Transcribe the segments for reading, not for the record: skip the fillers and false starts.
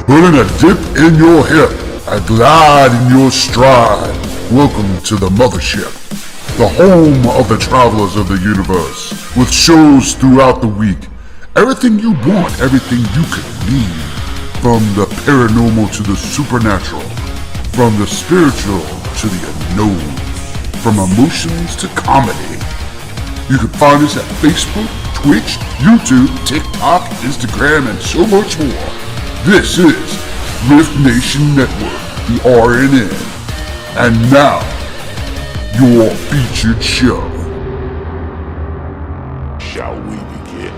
Put in a dip in your hip, a glide in your stride. Welcome to the mothership, the home of the travelers of the universe, with shows throughout the week. Everything you want, everything you could need. From the paranormal to the supernatural, from the spiritual to the unknown, from emotions to comedy. You can find us at Facebook, Twitch, YouTube, TikTok, Instagram, and so much more. This is R.I.F.T Nation Network, the RNN. And now, your featured show. Shall we begin?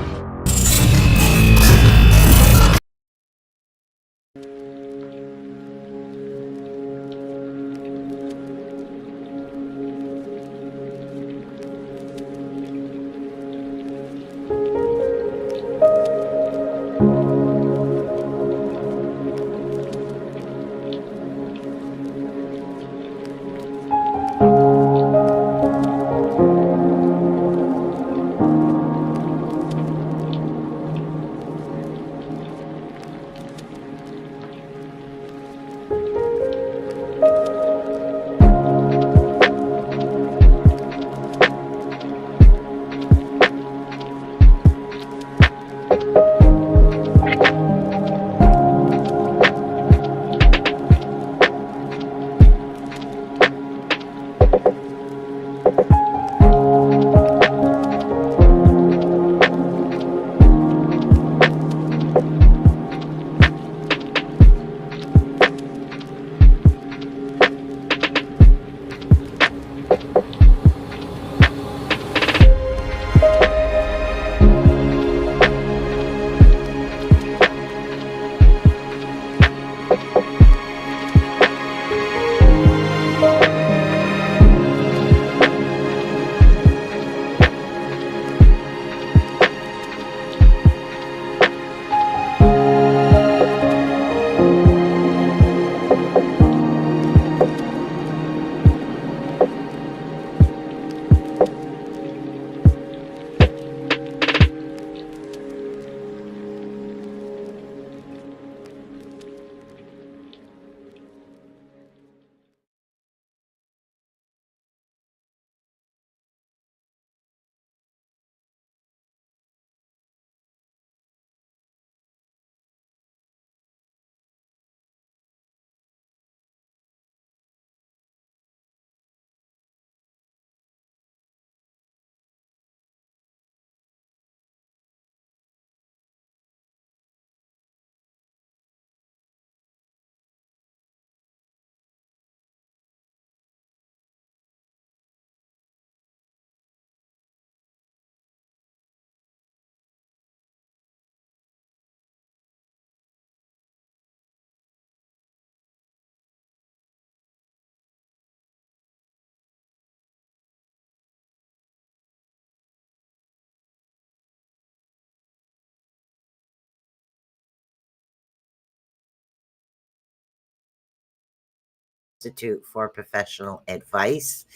Institute for Professional Advice.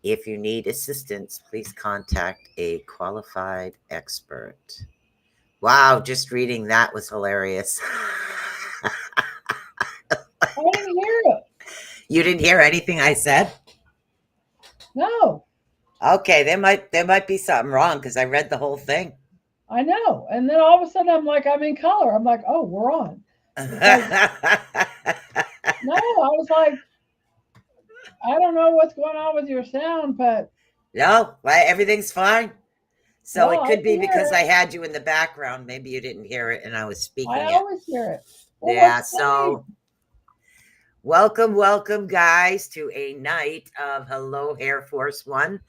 If you need assistance, please contact a qualified expert. Wow, just reading that was hilarious. I didn't hear it. You didn't hear anything I said? No. Okay, there might be something wrong because I read the whole thing. I know. And then all of a sudden I'm like, I'm in color. I'm like, oh, we're on. No, I was like, I don't know what's going on with your sound, but no, everything's fine. So no, it could be because it. I had you in the background. Maybe you didn't hear it and I was speaking I it. always hear it. Well, Yeah, so welcome guys to a night of Hello Air Force One,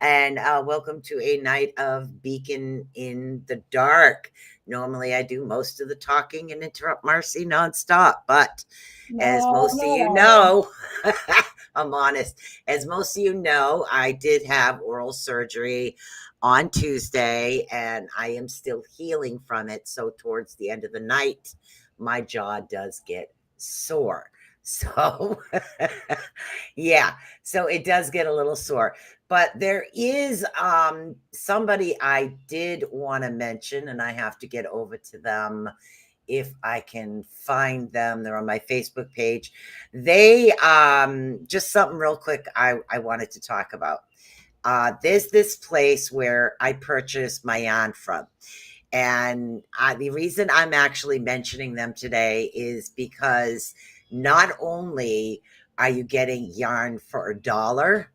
and welcome to a night of Becon in the Dark. Normally I do most of the talking and interrupt Marci nonstop, but as most of you know, I'm honest, as most of you know, I did have oral surgery on Tuesday and I am still healing from it. So towards the end of the night, my jaw does get sore. So, yeah, so it does get a little sore. But there is somebody I did want to mention, and I have to get over to them if I can find them. They're on my Facebook page. They just something real quick I wanted to talk about. There's this place where I purchased my yarn from. And the reason I'm actually mentioning them today is because not only are you getting yarn for $1,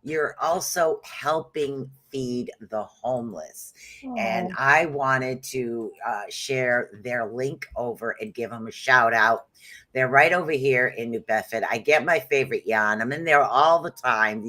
you're also helping feed the homeless. And Oh, I wanted to share their link over and give them a shout out. They're right over here in New Bedford. I get my favorite yarn. I'm in there all the time.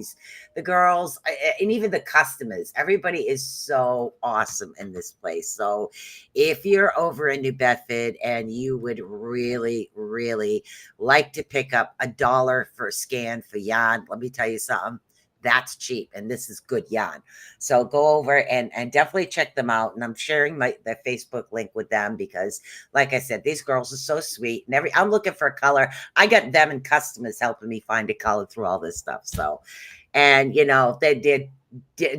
The girls, and even the customers, everybody is so awesome in this place. So if you're over in New Bedford and you would really, really like to pick up $1 for a scan for yarn, let me tell you something. That's cheap, and this is good yarn. So go over and definitely check them out. And I'm sharing the Facebook link with them because, like I said, these girls are so sweet. And I'm looking for a color. I got them and customers helping me find a color through all this stuff. So, and they did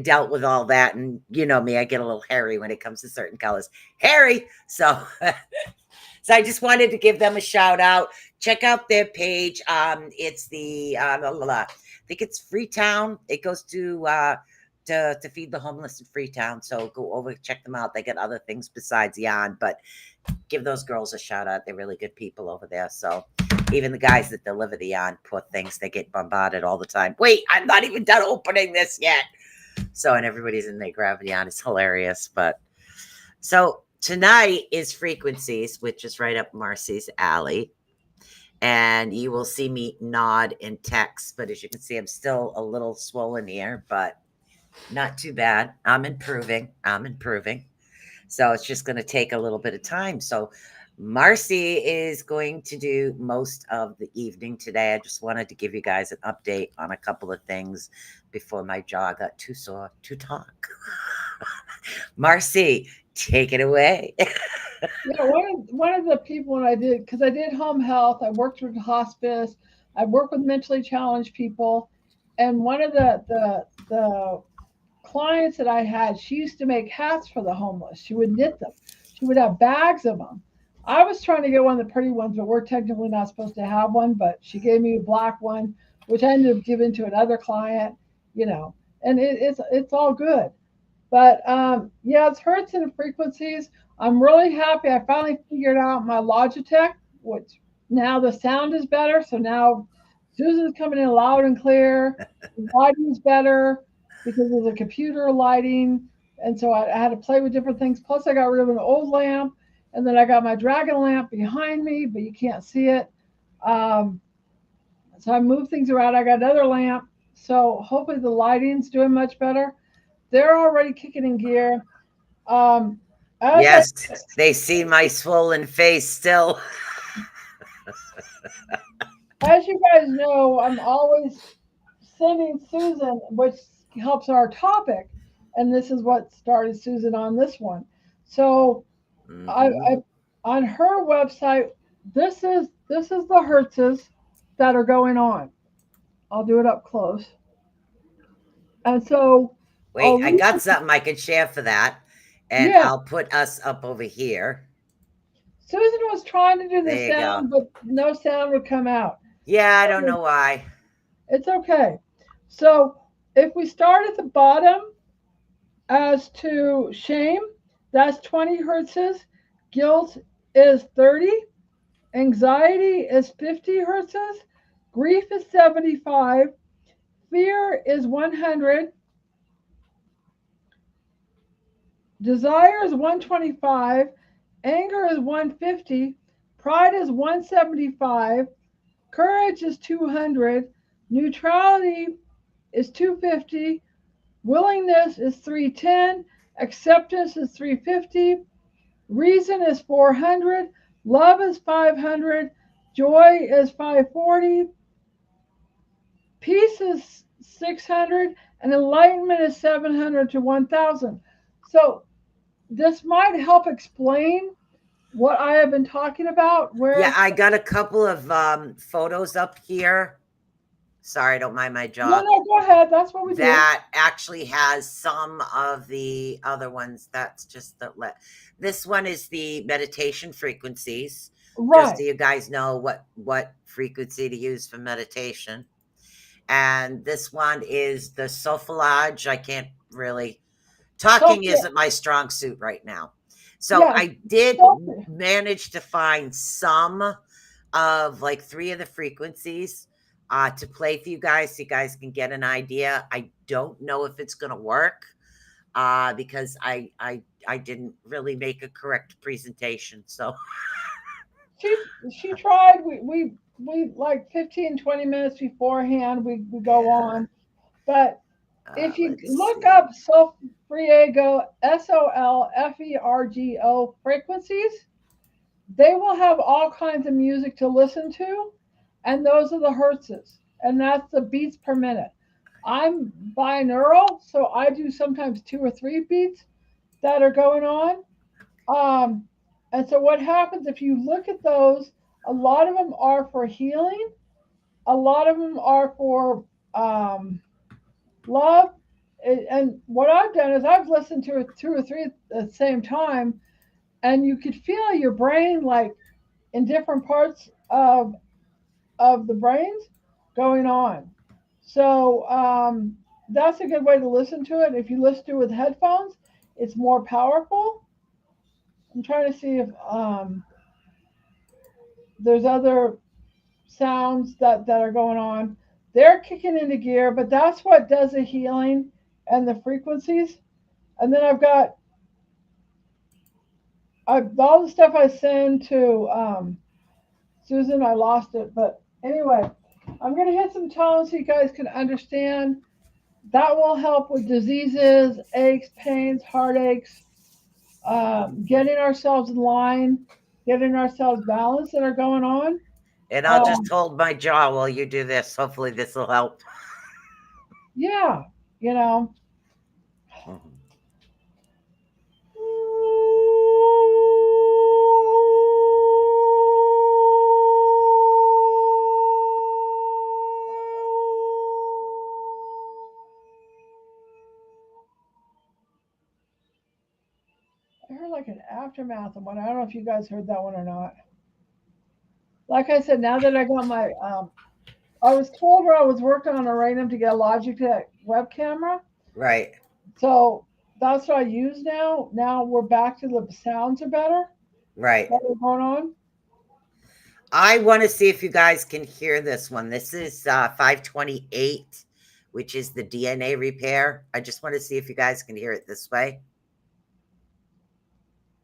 dealt with all that, and you know me, I get a little hairy when it comes to certain colors. Hairy. So so I just wanted to give them a shout out. Check out their page. It's the I think it's Freetown. It goes to feed the homeless in Freetown. So go over, check them out. They got other things besides yarn, but give those girls a shout out. They're really good people over there. So even the guys that deliver the yarn, poor things, they get bombarded all the time. Wait, I'm not even done opening this yet. So, and everybody's in there grabbing yarn. It's hilarious. But so tonight is frequencies, which is right up Marci's alley. And you will see me nod and text. But as you can see, I'm still a little swollen here, but not too bad. I'm improving. So it's just going to take a little bit of time. So Marci is going to do most of the evening today. I just wanted to give you guys an update on a couple of things before my jaw got too sore to talk. Marci, take it away. yeah. One of the people when I did, because I did home health, I worked with hospice, I worked with mentally challenged people, and one of the clients that I had, she used to make hats for the homeless. She would knit them. She would have bags of them. I was trying to get one of the pretty ones, but we're technically not supposed to have one. But she gave me a black one, which I ended up giving to another client. You know, and it's all good. But yeah, it's hertz and frequencies. I'm really happy. I finally figured out my Logitech, which now the sound is better. So now Susan's coming in loud and clear. The lighting's better because of the computer lighting. And so I had to play with different things. Plus, I got rid of an old lamp. And then I got my dragon lamp behind me, but you can't see it. Um, so I moved things around. I got another lamp. So hopefully the lighting's doing much better. They're already kicking in gear. Um, as I, Yes, they see my swollen face still. as you guys know, I'm always sending Susan, which helps our topic, and this is what started Susan on this one. So Mm-hmm. I on her website, this is the hertzes that are going on. I'll do it up close, and so Wait, I'll I read. got something I can share for that. And Yeah, I'll put us up over here. Susan was trying to do the There you go. sound, but no sound would come out. Yeah, I don't know why. It's okay. So if we start at the bottom as to shame, that's 20 hertzes. Guilt is 30. Anxiety is 50 hertzes. Grief is 75. Fear is 100. Desire is 125. Anger is 150. Pride is 175. Courage is 200. Neutrality is 250. Willingness is 310. Acceptance is 350. Reason is 400. Love is 500. Joy is 540. Peace is 600. And enlightenment is 700 to 1000. So this might help explain what I have been talking about. Yeah, Where I got a couple of photos up here. Sorry, don't mind my jaw. No, go ahead. That's what we do. That actually has some of the other ones. That's just this one is the meditation frequencies. Right. Just so you guys know what frequency to use for meditation. And this one is the solfège. I can't really talking isn't my strong suit right now. So yeah, I did manage to find some of like 3 of the frequencies to play for you guys so you guys can get an idea. I don't know if it's going to work because I didn't really make a correct presentation. So she tried. We like 15-20 minutes beforehand we go on, but if you look up Solfège, SOLFERGO frequencies, they will have all kinds of music to listen to, and those are the hertzes, and that's the beats per minute. I'm binaural, so I do sometimes 2 or 3 beats that are going on. And so what happens if you look at those, a lot of them are for healing, a lot of them are for love. And what I've done is I've listened to 2 or 3 at the same time, and you could feel your brain like in different parts of the brains going on. So that's a good way to listen to it. If you listen to it with headphones, it's more powerful. I'm trying to see if there's other sounds that are going on. They're kicking into gear, but that's what does the healing and the frequencies. And then I've got all the stuff I send to Susan. I lost it, but anyway, I'm going to hit some tones so you guys can understand. That will help with diseases, aches, pains, heartaches, getting ourselves in line, getting ourselves balanced that are going on. And I'll just hold my jaw while you do this. Hopefully this will help. Yeah, you know. Mm-hmm. I heard like an aftermath of one. I don't know if you guys heard that one or not. Like I said, now that I got my, I was told where I was working on Uranium to get a Logitech web camera. Right. So that's what I use now. Now we're back to the sounds are better. Right. What is going on? I want to see if you guys can hear this one. This is 528, which is the DNA repair. I just want to see if you guys can hear it this way.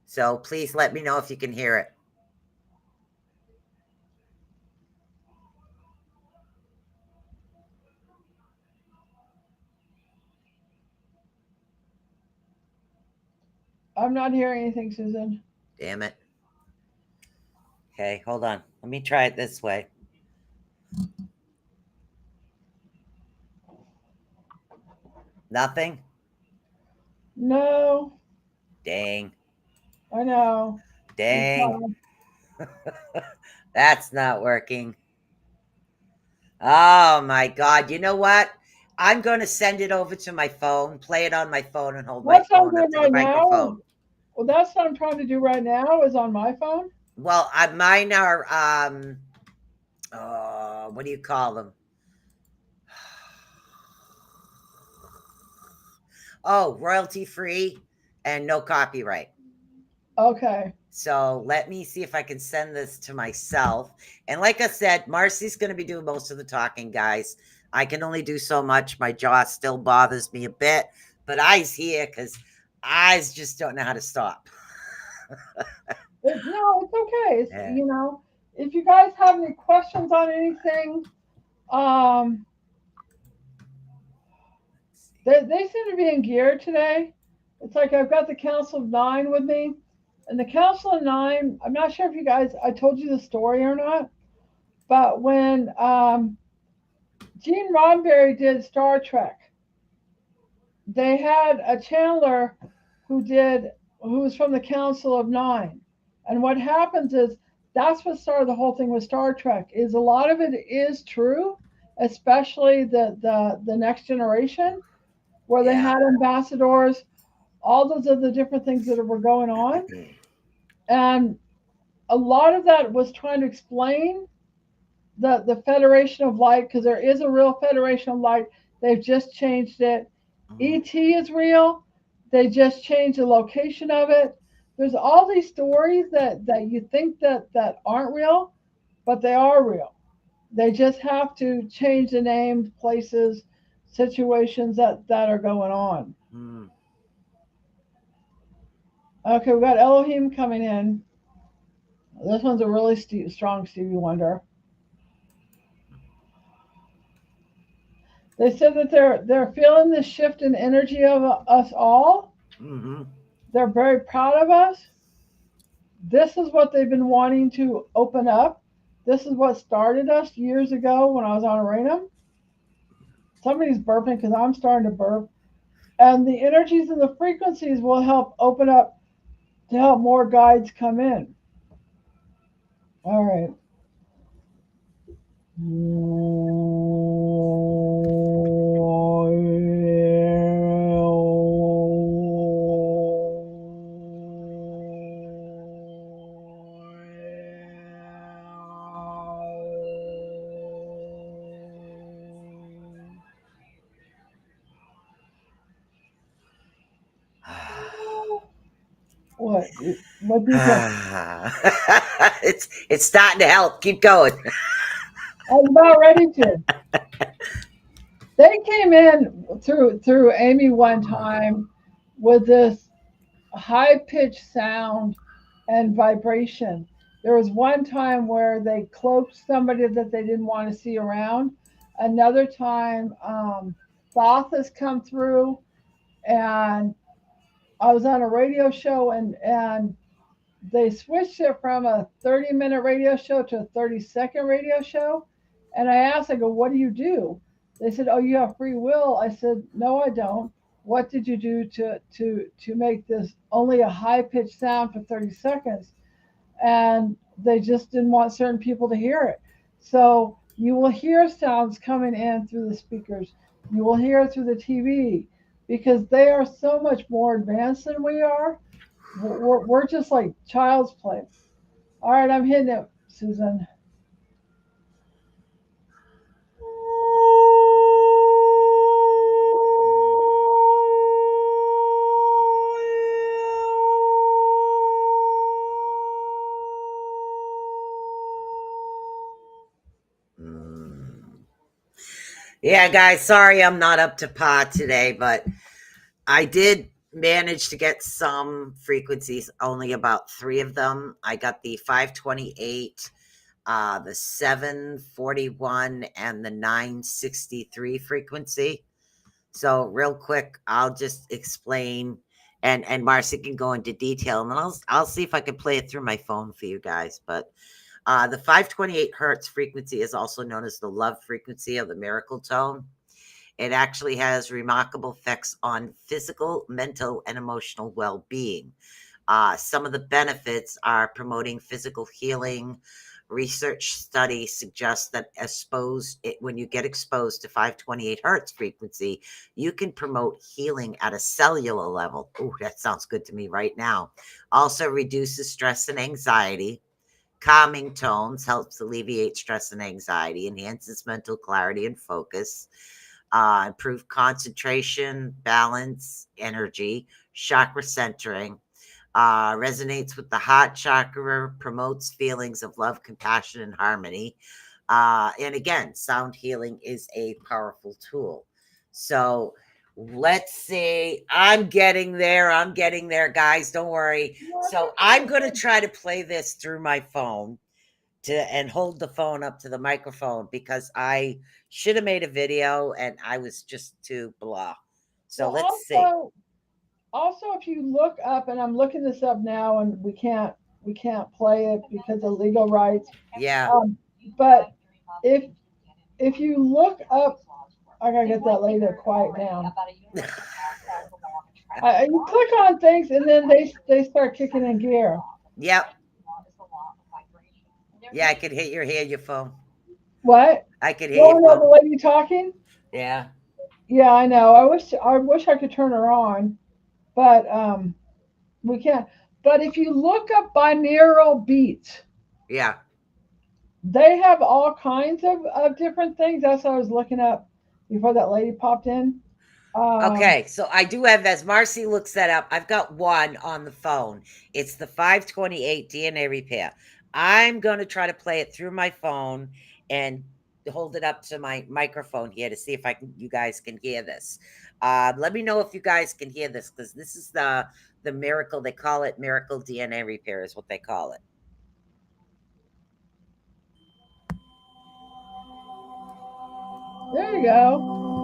So please let me know if you can hear it. I'm not hearing anything, Susan. Damn it. Okay, hold on. Let me try it this way. Nothing? No. Dang. I know. Dang. That's not working. Oh my God. You know what? I'm going to send it over to my phone, play it on my phone, and hold my phone up to the microphone. Well, that's what I'm trying to do right now is on my phone. Well, mine are, what do you call them? Oh, royalty free and no copyright. Okay. So let me see if I can send this to myself. And like I said, Marci's going to be doing most of the talking, guys. I can only do so much. My jaw still bothers me a bit, but I's here because I's just don't know how to stop. No, it's okay. It's, yeah. You know, if you guys have any questions on anything, they seem to be in gear today. It's like I've got the Council of 9 with me. And the Council of 9, I'm not sure if you guys, I told you the story or not, but when Gene Roddenberry did Star Trek, they had a channeler who was from the Council of 9. And what happens is that's what started the whole thing with Star Trek, is a lot of it is true especially the next generation, where they Yeah. had ambassadors, all those other different things that were going on. And a lot of that was trying to explain the Federation of Light, because there is a real Federation of Light. They've just changed it. ET is real. They just changed the location of it. There's all these stories that you think that aren't real, but they are real. They just have to change the names, places, situations that are going on. Mm. Okay, we got Elohim coming in. This one's a really strong Stevie Wonder. They said that they're feeling the shift in energy of us all. Mm-hmm. They're very proud of us. This is what they've been wanting to open up. This is what started us years ago when I was on Arenum. Somebody's burping because I'm starting to burp. And the energies and the frequencies will help open up to help more guides come in. All right. What? What do you think? It's starting to help. Keep going. I was about ready to. They came in through Amy one time with this high pitched sound and vibration. There was one time where they cloaked somebody that they didn't want to see around. Another time, Thoth has come through, and I was on a radio show, and they switched it from a 30-minute radio show to a 30-second radio show. And I asked, I go, what do you do? They said, oh, you have free will. I said, no, I don't. What did you do to make this only a high pitched sound for 30 seconds? And they just didn't want certain people to hear it. So you will hear sounds coming in through the speakers. You will hear it through the TV, because they are so much more advanced than we are. We're just like child's play. All right, I'm hitting it, Susan. Mm. Yeah, guys, sorry I'm not up to par today, but I did manage to get some frequencies, only about 3 of them. I got the 528, the 741, and the 963 frequency. So real quick, I'll just explain, and Marcy can go into detail, and then I'll see if I can play it through my phone for you guys. But the 528 hertz frequency is also known as the love frequency of the miracle tone. It actually has remarkable effects on physical, mental, and emotional well-being. Some of the benefits are promoting physical healing. Research studies suggest that when you get exposed to 528 hertz frequency, you can promote healing at a cellular level. Ooh, that sounds good to me right now. Also reduces stress and anxiety. Calming tones helps alleviate stress and anxiety, enhances mental clarity and focus, improve concentration, balance, energy, chakra centering, resonates with the heart chakra, promotes feelings of love, compassion, and harmony. And again, sound healing is a powerful tool. So let's see. I'm getting there, guys. Don't worry. So I'm going to try to play this through my phone and hold the phone up to the microphone, because I should have made a video and I was just too blah. So Well, let's see. Also, if you look up, and I'm looking this up now, and we can't play it because of legal rights. Yeah. But if you look up, I gotta get that lady to quiet down. You click on things, and then they start kicking in gear. Yep. Yeah, I could hear your phone. What? I could hear Oh you no, the pumping. lady talking. Yeah. Yeah, I know. I wish I could turn her on, but we can't. But if you look up binaural beats, Yeah. they have all kinds of different things. That's what I was looking up before that lady popped in. Um, Okay, so I do have, as Marcy looks that up, I've got one on the phone. It's the 528 DNA repair. I'm going to try to play it through my phone and hold it up to my microphone here to see if you guys can hear this. Let me know if you guys can hear this, because this is the miracle. They call it miracle DNA repair, is what they call it. there you go.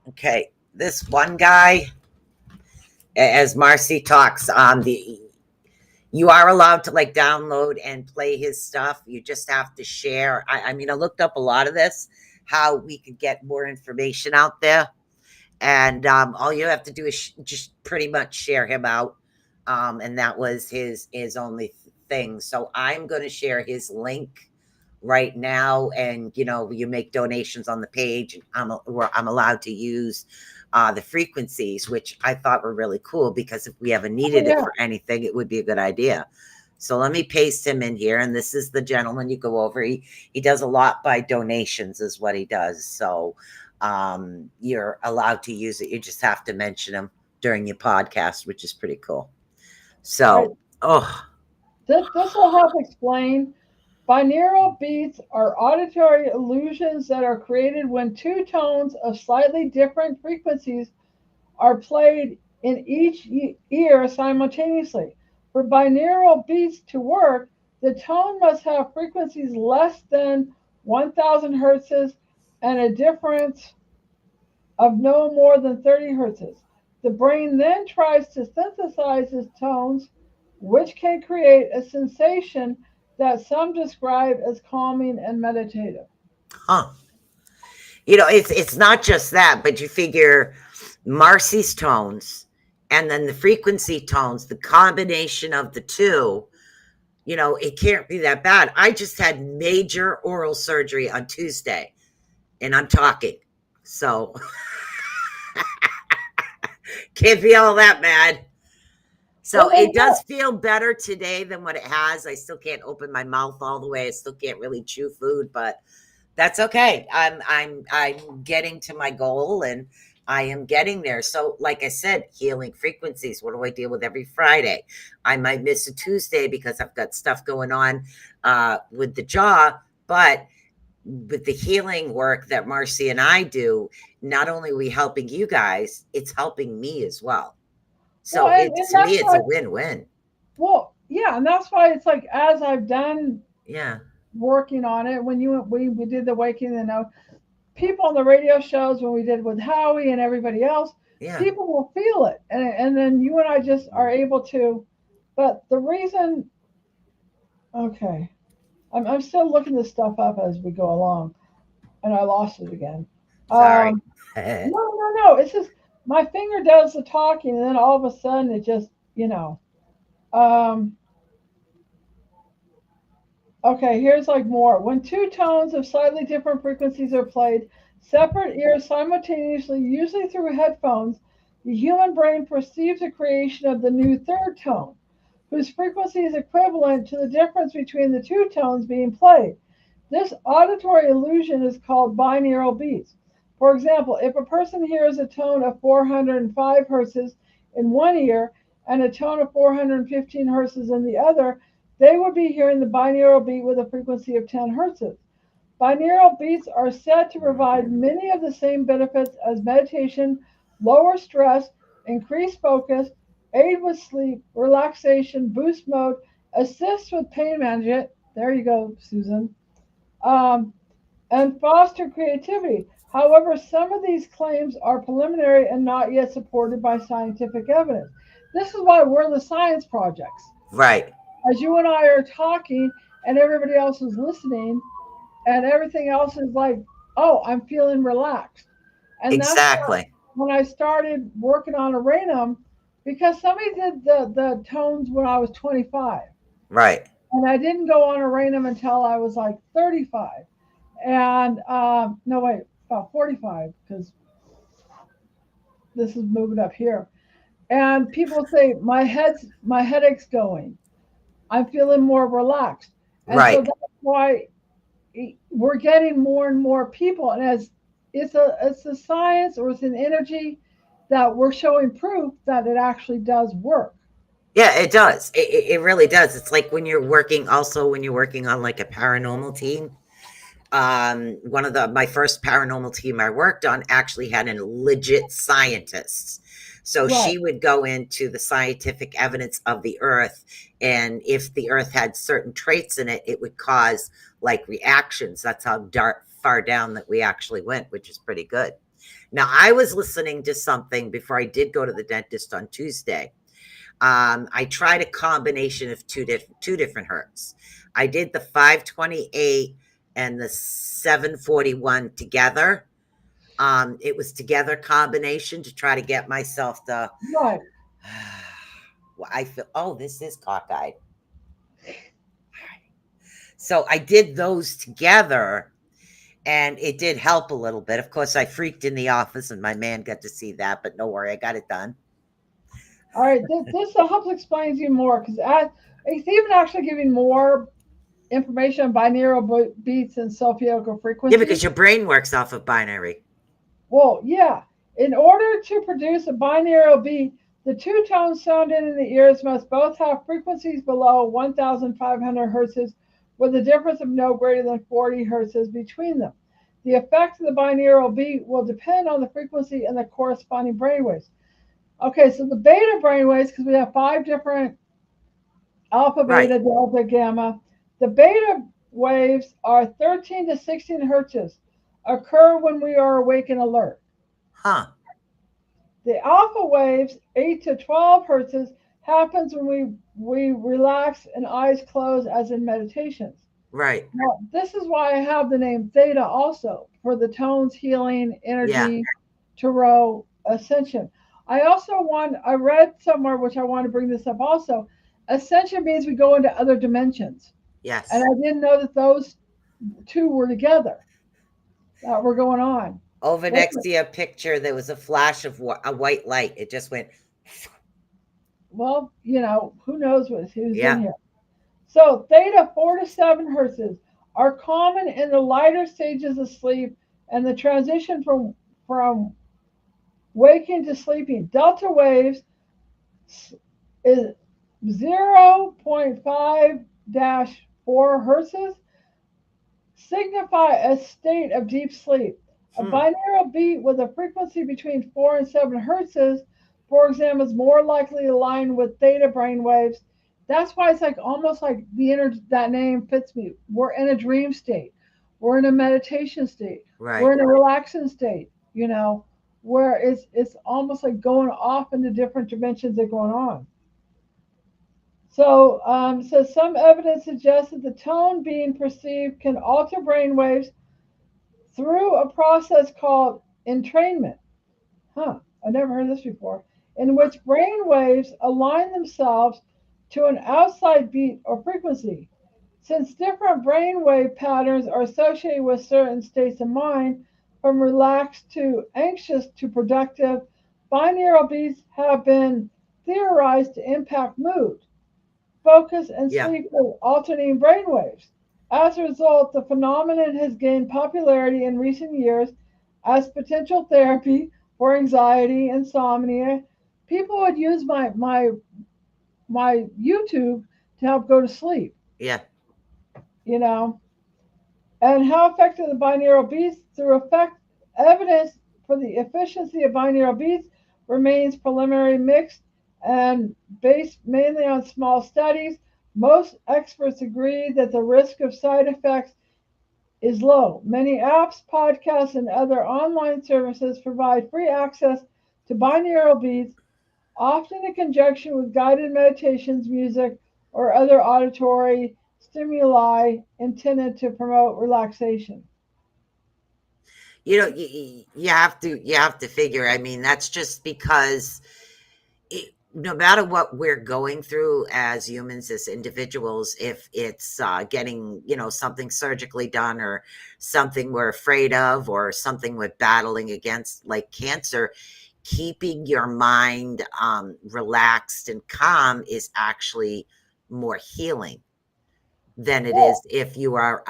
Okay, this one guy, as Marcy talks on the, you are allowed to like download and play his stuff. You just have to share. I mean, I looked up a lot of this, how we could get more information out there. And all you have to do is just pretty much share him out. And that was his only thing. So I'm going to share his link right now, and you make donations on the page, and I'm allowed to use the frequencies, which I thought were really cool, because if we ever Oh needed it yeah. for anything, it would be a good idea. So let me paste him in here, and this is the gentleman you go over. He does a lot by donations, is what he does. So you're allowed to use it. You just have to mention him during your podcast, which is pretty cool. Right. So, oh, This will help explain. Binaural beats are auditory illusions that are created when two tones of slightly different frequencies are played in each ear simultaneously. For binaural beats to work, the tone must have frequencies less than 1000 hertz and a difference of no more than 30 hertz. The brain then tries to synthesize these tones, which can create a sensation that some describe as calming and meditative. huh. It's not just that, but you figure Marcy's tones and then the frequency tones, the combination of the two, it can't be that bad. I just had major oral surgery on Tuesday, and I'm talking. So can't be all that bad. Well, So there it you does go. feel better today than what it has. I still can't open my mouth all the way. I still can't really chew food, but that's okay. I'm getting to my goal, and I am getting there. So like I said, healing frequencies. What do I deal with every Friday? I might miss a Tuesday because I've got stuff going on with the jaw, but with the healing work that Marcy and I do, not only are we helping you guys, it's helping me as well. Well, So and to me, that's it's why, a win-win. well, yeah, and that's why it's like as I've done Yeah. working on it, when we did the waking and people on the radio shows when we did with Howie and everybody else, Yeah. people will feel it, and then you and I just are able to. But the reason, okay, I'm still looking this stuff up as we go along, and I lost it again. Sorry. No, no, no. It's just my finger does the talking, and then all of a sudden it just, you know. Um, Okay, here's like more. When two tones of slightly different frequencies are played, separate ears simultaneously, usually through headphones, the human brain perceives the creation of the new third tone, whose frequency is equivalent to the difference between the two tones being played. This auditory illusion is called binaural beats. For example, if a person hears a tone of 405 hertz in one ear and a tone of 415 hertz in the other, they would be hearing the binaural beat with a frequency of 10 hertz. Binaural beats are said to provide many of the same benefits as meditation, lower stress, increase focus, aid with sleep, relaxation, boost mode, assist with pain management. There you go, Susan. Um, and foster creativity. However, some of these claims are preliminary and not yet supported by scientific evidence. This is why we're the science projects. Right. As you and I are talking and everybody else is listening, and everything else is like, oh, I'm feeling relaxed. And that's Exactly. when I started working on Aranum, because somebody did the tones when I was 25. Right. And I didn't go on Aranum until I was like 35. And no, wait, about 45, because this is moving up here. And people say, my headache's going. I'm feeling more relaxed. And so Right. that's why we're getting more and more people, and as it's a science or it's an energy that we're showing proof that it actually does work. Yeah, it does. It really does. It's like when you're working, also when you're working on like a paranormal team. One of the my first paranormal team I worked on actually had a legit scientist. So Right. she would go into the scientific evidence of the earth, and if the earth had certain traits in it, it would cause like reactions. That's how far down that we actually went, which is pretty good. Now, I was listening to something before I did go to the dentist on Tuesday. I tried a combination of two different hertz. I did the 528 and the 741 together. It was together combination to try to get myself the. Right. Well, I feel. Oh, this is cockeyed. So I did those together, and it did help a little bit. Of course, I freaked in the office, and my man got to see that. But no worry, I got it done. All right, this helps explain to you more, because it's even actually giving more information on binaural beats and self-yoga Yeah, because frequencies. your brain works off of binary. Well, yeah. In order to produce a binaural beat, the two tones sounded in the ears must both have frequencies below 1,500 hertz, with a difference of no greater than 40 hertz between them. The effect of the binaural beat will depend on the frequency and the corresponding brainwaves. Okay, so the beta brainwaves, because we have five different alpha, Right. beta, delta, gamma. The beta waves are 13 to 16 hertz, occur when we are awake and alert. Huh. The alpha waves, 8 to 12 hertz, happens when we relax and eyes closed, as in meditations. Right. Now, this is why I have the name theta also, for the tones, healing, Yeah. energy, tarot, ascension. I read somewhere, which I want to bring this up also. Ascension means we go into other dimensions. And Yes. I didn't know that those two were together, that were going on. Over What's next it? to your picture, there was a flash of a white light. It just went. Well, who knows who's in Yeah. here. So theta 4 to 7 hertz are common in the lighter stages of sleep and the transition from waking to sleeping. Delta waves is 0.5-4 hertz signify a state of deep sleep. A Hmm. binaural beat with a frequency between 4 and 7 hertz, for example, is more likely to align with theta brain waves. That's why it's like almost like that name fits me. We're in a dream state. We're in a meditation state. We're Right. in a relaxing state, where it's almost like going off into different dimensions that are going on. So some evidence suggests that the tone being perceived can alter brain waves through a process called entrainment. Huh, I never heard this before. In which brain waves align themselves to an outside beat or frequency. Since different brainwave patterns are associated with certain states of mind, from relaxed to anxious to productive, binaural beats have been theorized to impact mood, focus, and Yeah. sleep with alternating brainwaves. As a result, the phenomenon has gained popularity in recent years as potential therapy for anxiety, insomnia. People would use my YouTube to help go to sleep, Yeah. you know. And how effective the binaural beats through effect evidence for the efficiency of binaural beats remains preliminary mixed and based mainly on small studies. Most experts agree that the risk of side effects is low. Many apps, podcasts, and other online services provide free access to binaural beats, often in conjunction with guided meditations, music, or other auditory stimuli intended to promote relaxation. You have to figure. I mean, that's just because no matter what we're going through as humans, as individuals, if it's getting something surgically done, or something we're afraid of, or something we're battling against, like cancer, keeping your mind relaxed and calm is actually more healing than it Well, is if you are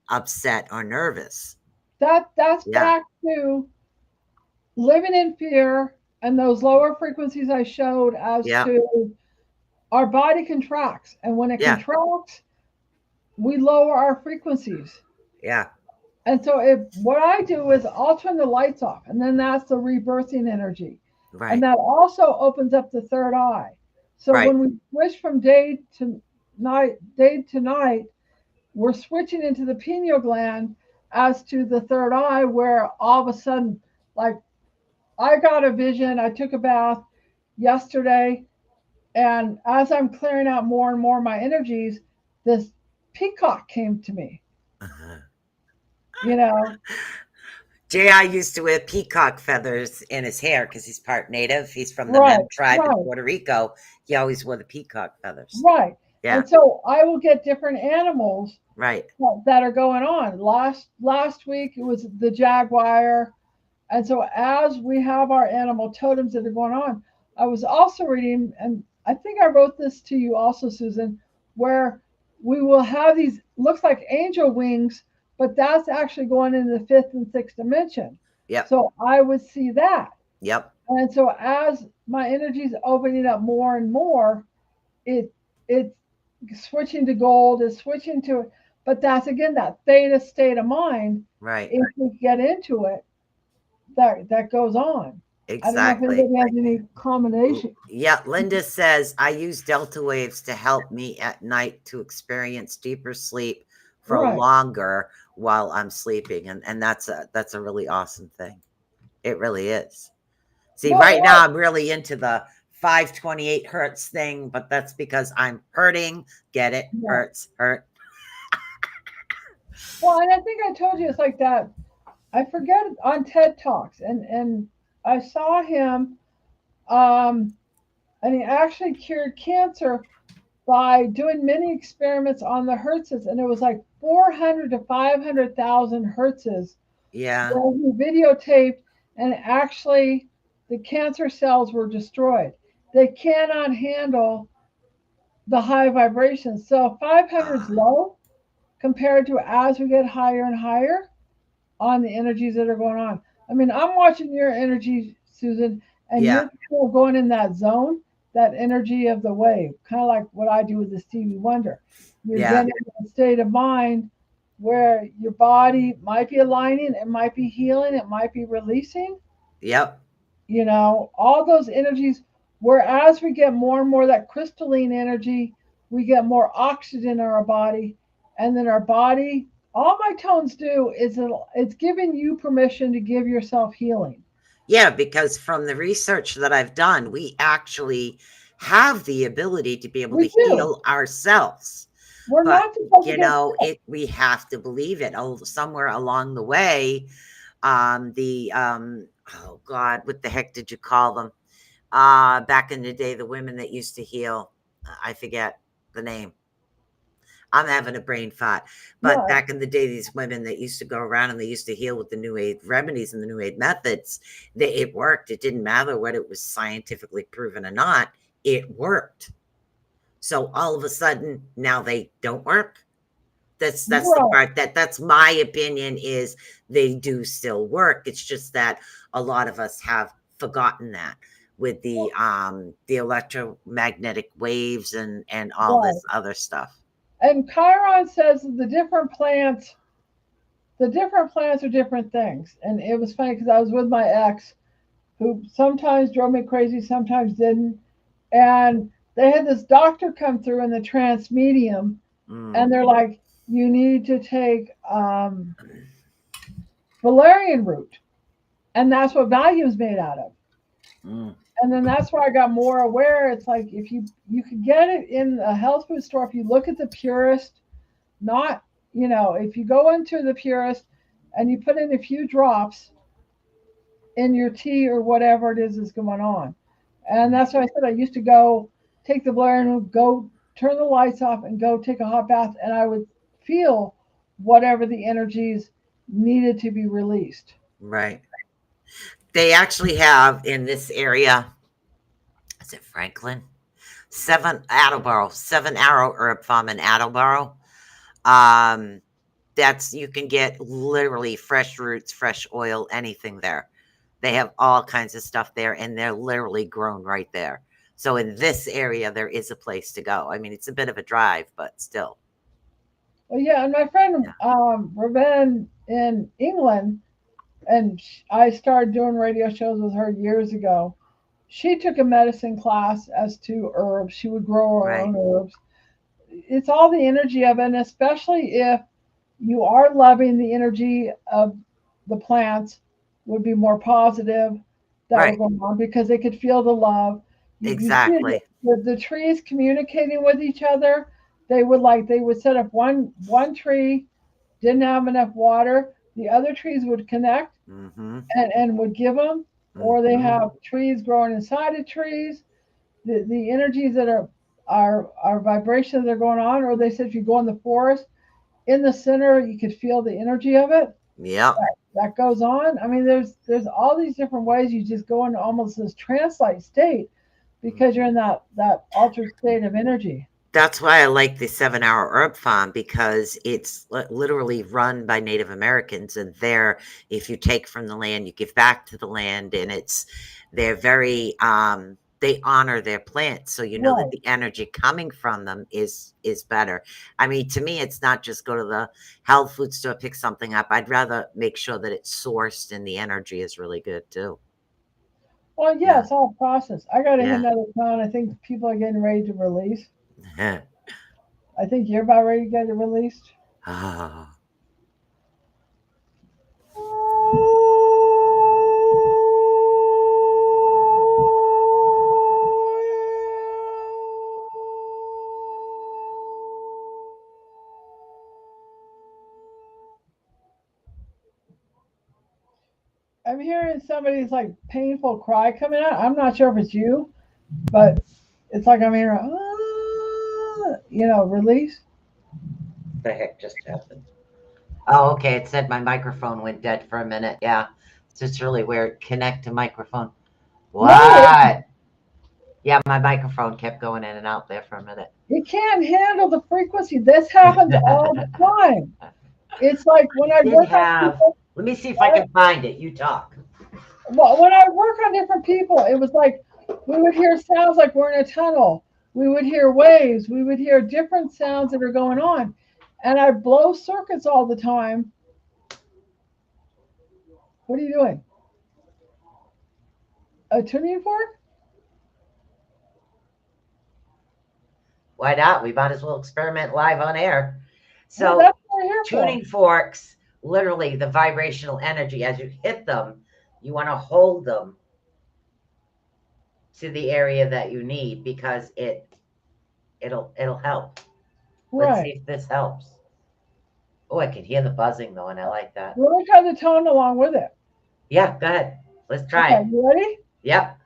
upset or nervous. that's Yeah. back to living in fear and those lower frequencies I showed as Yeah. to our body contracts. And when it Yeah. contracts, we lower our frequencies. Yeah. And so if what I do is I'll turn the lights off, and then that's the rebirthing energy. And Right. that also opens up the third eye. So Right. when we switch from day to night, we're switching into the pineal gland as to the third eye, where all of a sudden, like I got a vision. I took a bath yesterday, and as I'm clearing out more and more of my energies, this peacock came to me, Uh-huh. you know. JI used to wear peacock feathers in his hair because he's part native. He's from the Right, Mem tribe in right, Puerto Rico. He always wore the peacock feathers. right. Yeah. And so I will get different animals Right. that are going on. Last week it was the jaguar. And so, as we have our animal totems that are going on, I was also reading, and I think I wrote this to you also, Susan, where we will have these, looks like angel wings, but that's actually going in the fifth and sixth dimension. Yep. So, I would see that. Yep. And so, as my energy is opening up more and more, it it's switching to gold, is switching to, but that's again that theta state of mind. Right. If we get into it, that goes on. I don't know if Exactly. anybody has any combination. Yeah. Linda says, I use delta waves to help me at night to experience deeper sleep for Right. longer while I'm sleeping. And that's a really awesome thing. It really is. See, right Well, now I'm really into the 528 hertz thing, but that's because I'm hurting. Get it? yeah. Hertz, hurt. Well, and I think I told you it's like that. I forget on TED Talks, and I saw him, um, and he actually cured cancer by doing many experiments on the hertzes, and it was like 400 to 500,000 hertzes Yeah. where he videotaped, and actually the cancer cells were destroyed. They cannot handle the high vibrations. So 500 is Ah, low compared to as we get higher and higher on the energies that are going on. I mean, I'm watching your energy, Susan, and yeah. you're still going in that zone, that energy of the wave, kind of like what I do with the Stevie Wonder. You're Yeah. getting in a state of mind where your body might be aligning, it might be healing, it might be releasing, Yep. all those energies. Whereas we get more and more of that crystalline energy, we get more oxygen in our body, and then our body, all my tones do is it's giving you permission to give yourself healing. Yeah. Because from the research that I've done, we actually have the ability to be able We to do. heal ourselves. We're But, not supposed to get sick. we have to believe it. Somewhere along the way, oh God, what the heck did you call them? Back in the day, the women that used to heal, I forget the name. I'm having a brain fart. But Yeah. back in the day, these women that used to go around and they used to heal with the New Age remedies and the New Age methods, it worked. It didn't matter whether it was scientifically proven or not. It worked. So all of a sudden, now they don't work. That's the Right. part that's my opinion, is they do still work. It's just that a lot of us have forgotten that with the electromagnetic waves and all Right. this other stuff. And Chiron says the different plants are different things. And it was funny because I was with my ex, who sometimes drove me crazy, sometimes didn't. And they had this doctor come through in the trance medium, and they're like, you need to take valerian root. And that's what Valium's made out of. Mm. And then that's where I got more aware. It's like if you could get it in a health food store, if you look at the purist, not, if you go into the purist and you put in a few drops in your tea or whatever it is that's going on. And that's why I said I used to go take the valerian, go turn the lights off and go take a hot bath, and I would feel whatever the energies needed to be released. Right. They actually have in this area, is it Franklin? Seven Arrow herb farm in Attleboro. Um, that's, you can get literally fresh roots, fresh oil, anything there. They have all kinds of stuff there, and they're literally grown right there. So in this area, there is a place to go. I mean, it's a bit of a drive, but still. Well, yeah, and my friend Yeah. Raven in England, and I started doing radio shows with her years ago. She took a medicine class as to herbs. She would grow her Right. own herbs. It's all the energy of it, and especially if you are loving the energy of the plants, would be more positive that were Right. going on because they could feel the love. You see Exactly. the trees communicating with each other. They would set up one tree didn't have enough water. The other trees would connect Mm-hmm. and would give them, or they Mm-hmm. have trees growing inside of trees. The energies that are vibrations that are going on, or they said if you go in the forest, in the center you could feel the energy of it Yep. that goes on. I mean, there's all these different ways you just go into almost this trance-like state because you're in that altered state of energy. That's why I like the 7 Hour Herb Farm, because it's literally run by Native Americans, and there, if you take from the land, you give back to the land, and they're very they honor their plants, so you know that Right. the energy coming from them is better. I mean, to me, it's not just go to the health food store, pick something up. I'd rather make sure that it's sourced and the energy is really good too. Well, yeah, Yeah, it's all process. I got to hit yeah. another town. I think people are getting ready to release. I think you're about ready to get it released. Ah. I'm hearing somebody's like painful cry coming out. I'm not sure if it's you, but it's like I'm hearing, release. The heck just happened? Oh, okay. It said my microphone went dead for a minute. Yeah. It's just really weird. Connect to microphone. No, What? Yeah, my microphone kept going in and out there for a minute. it can't handle the frequency. This happens all the time. It's like when I Did work on have. people, Let me see if I can find it. You talk. well, when I work on different people, it was like we would hear sounds like we're in a tunnel. We would hear waves. We would hear different sounds that are going on. And I blow circuits all the time. What are you doing? A tuning fork? Why not? We might as well experiment live on air. Well, So, that's what we're here for. tuning forks, literally the vibrational energy, as you hit them, you want to hold them to the area that you need, because it'll help. Let's see Right. if this helps. Oh, I can hear the buzzing though, and I like that. We're going to try the tone along with it. Yeah, go ahead. Let's try Okay, it. you ready? Yep.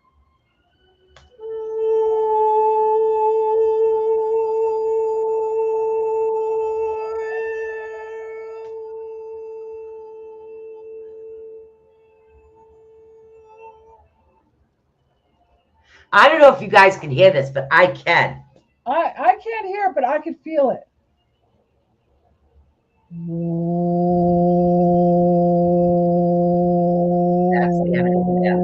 I don't know if you guys can hear this, but I can. I can't hear it, but I could feel it. That's the energy. Yeah.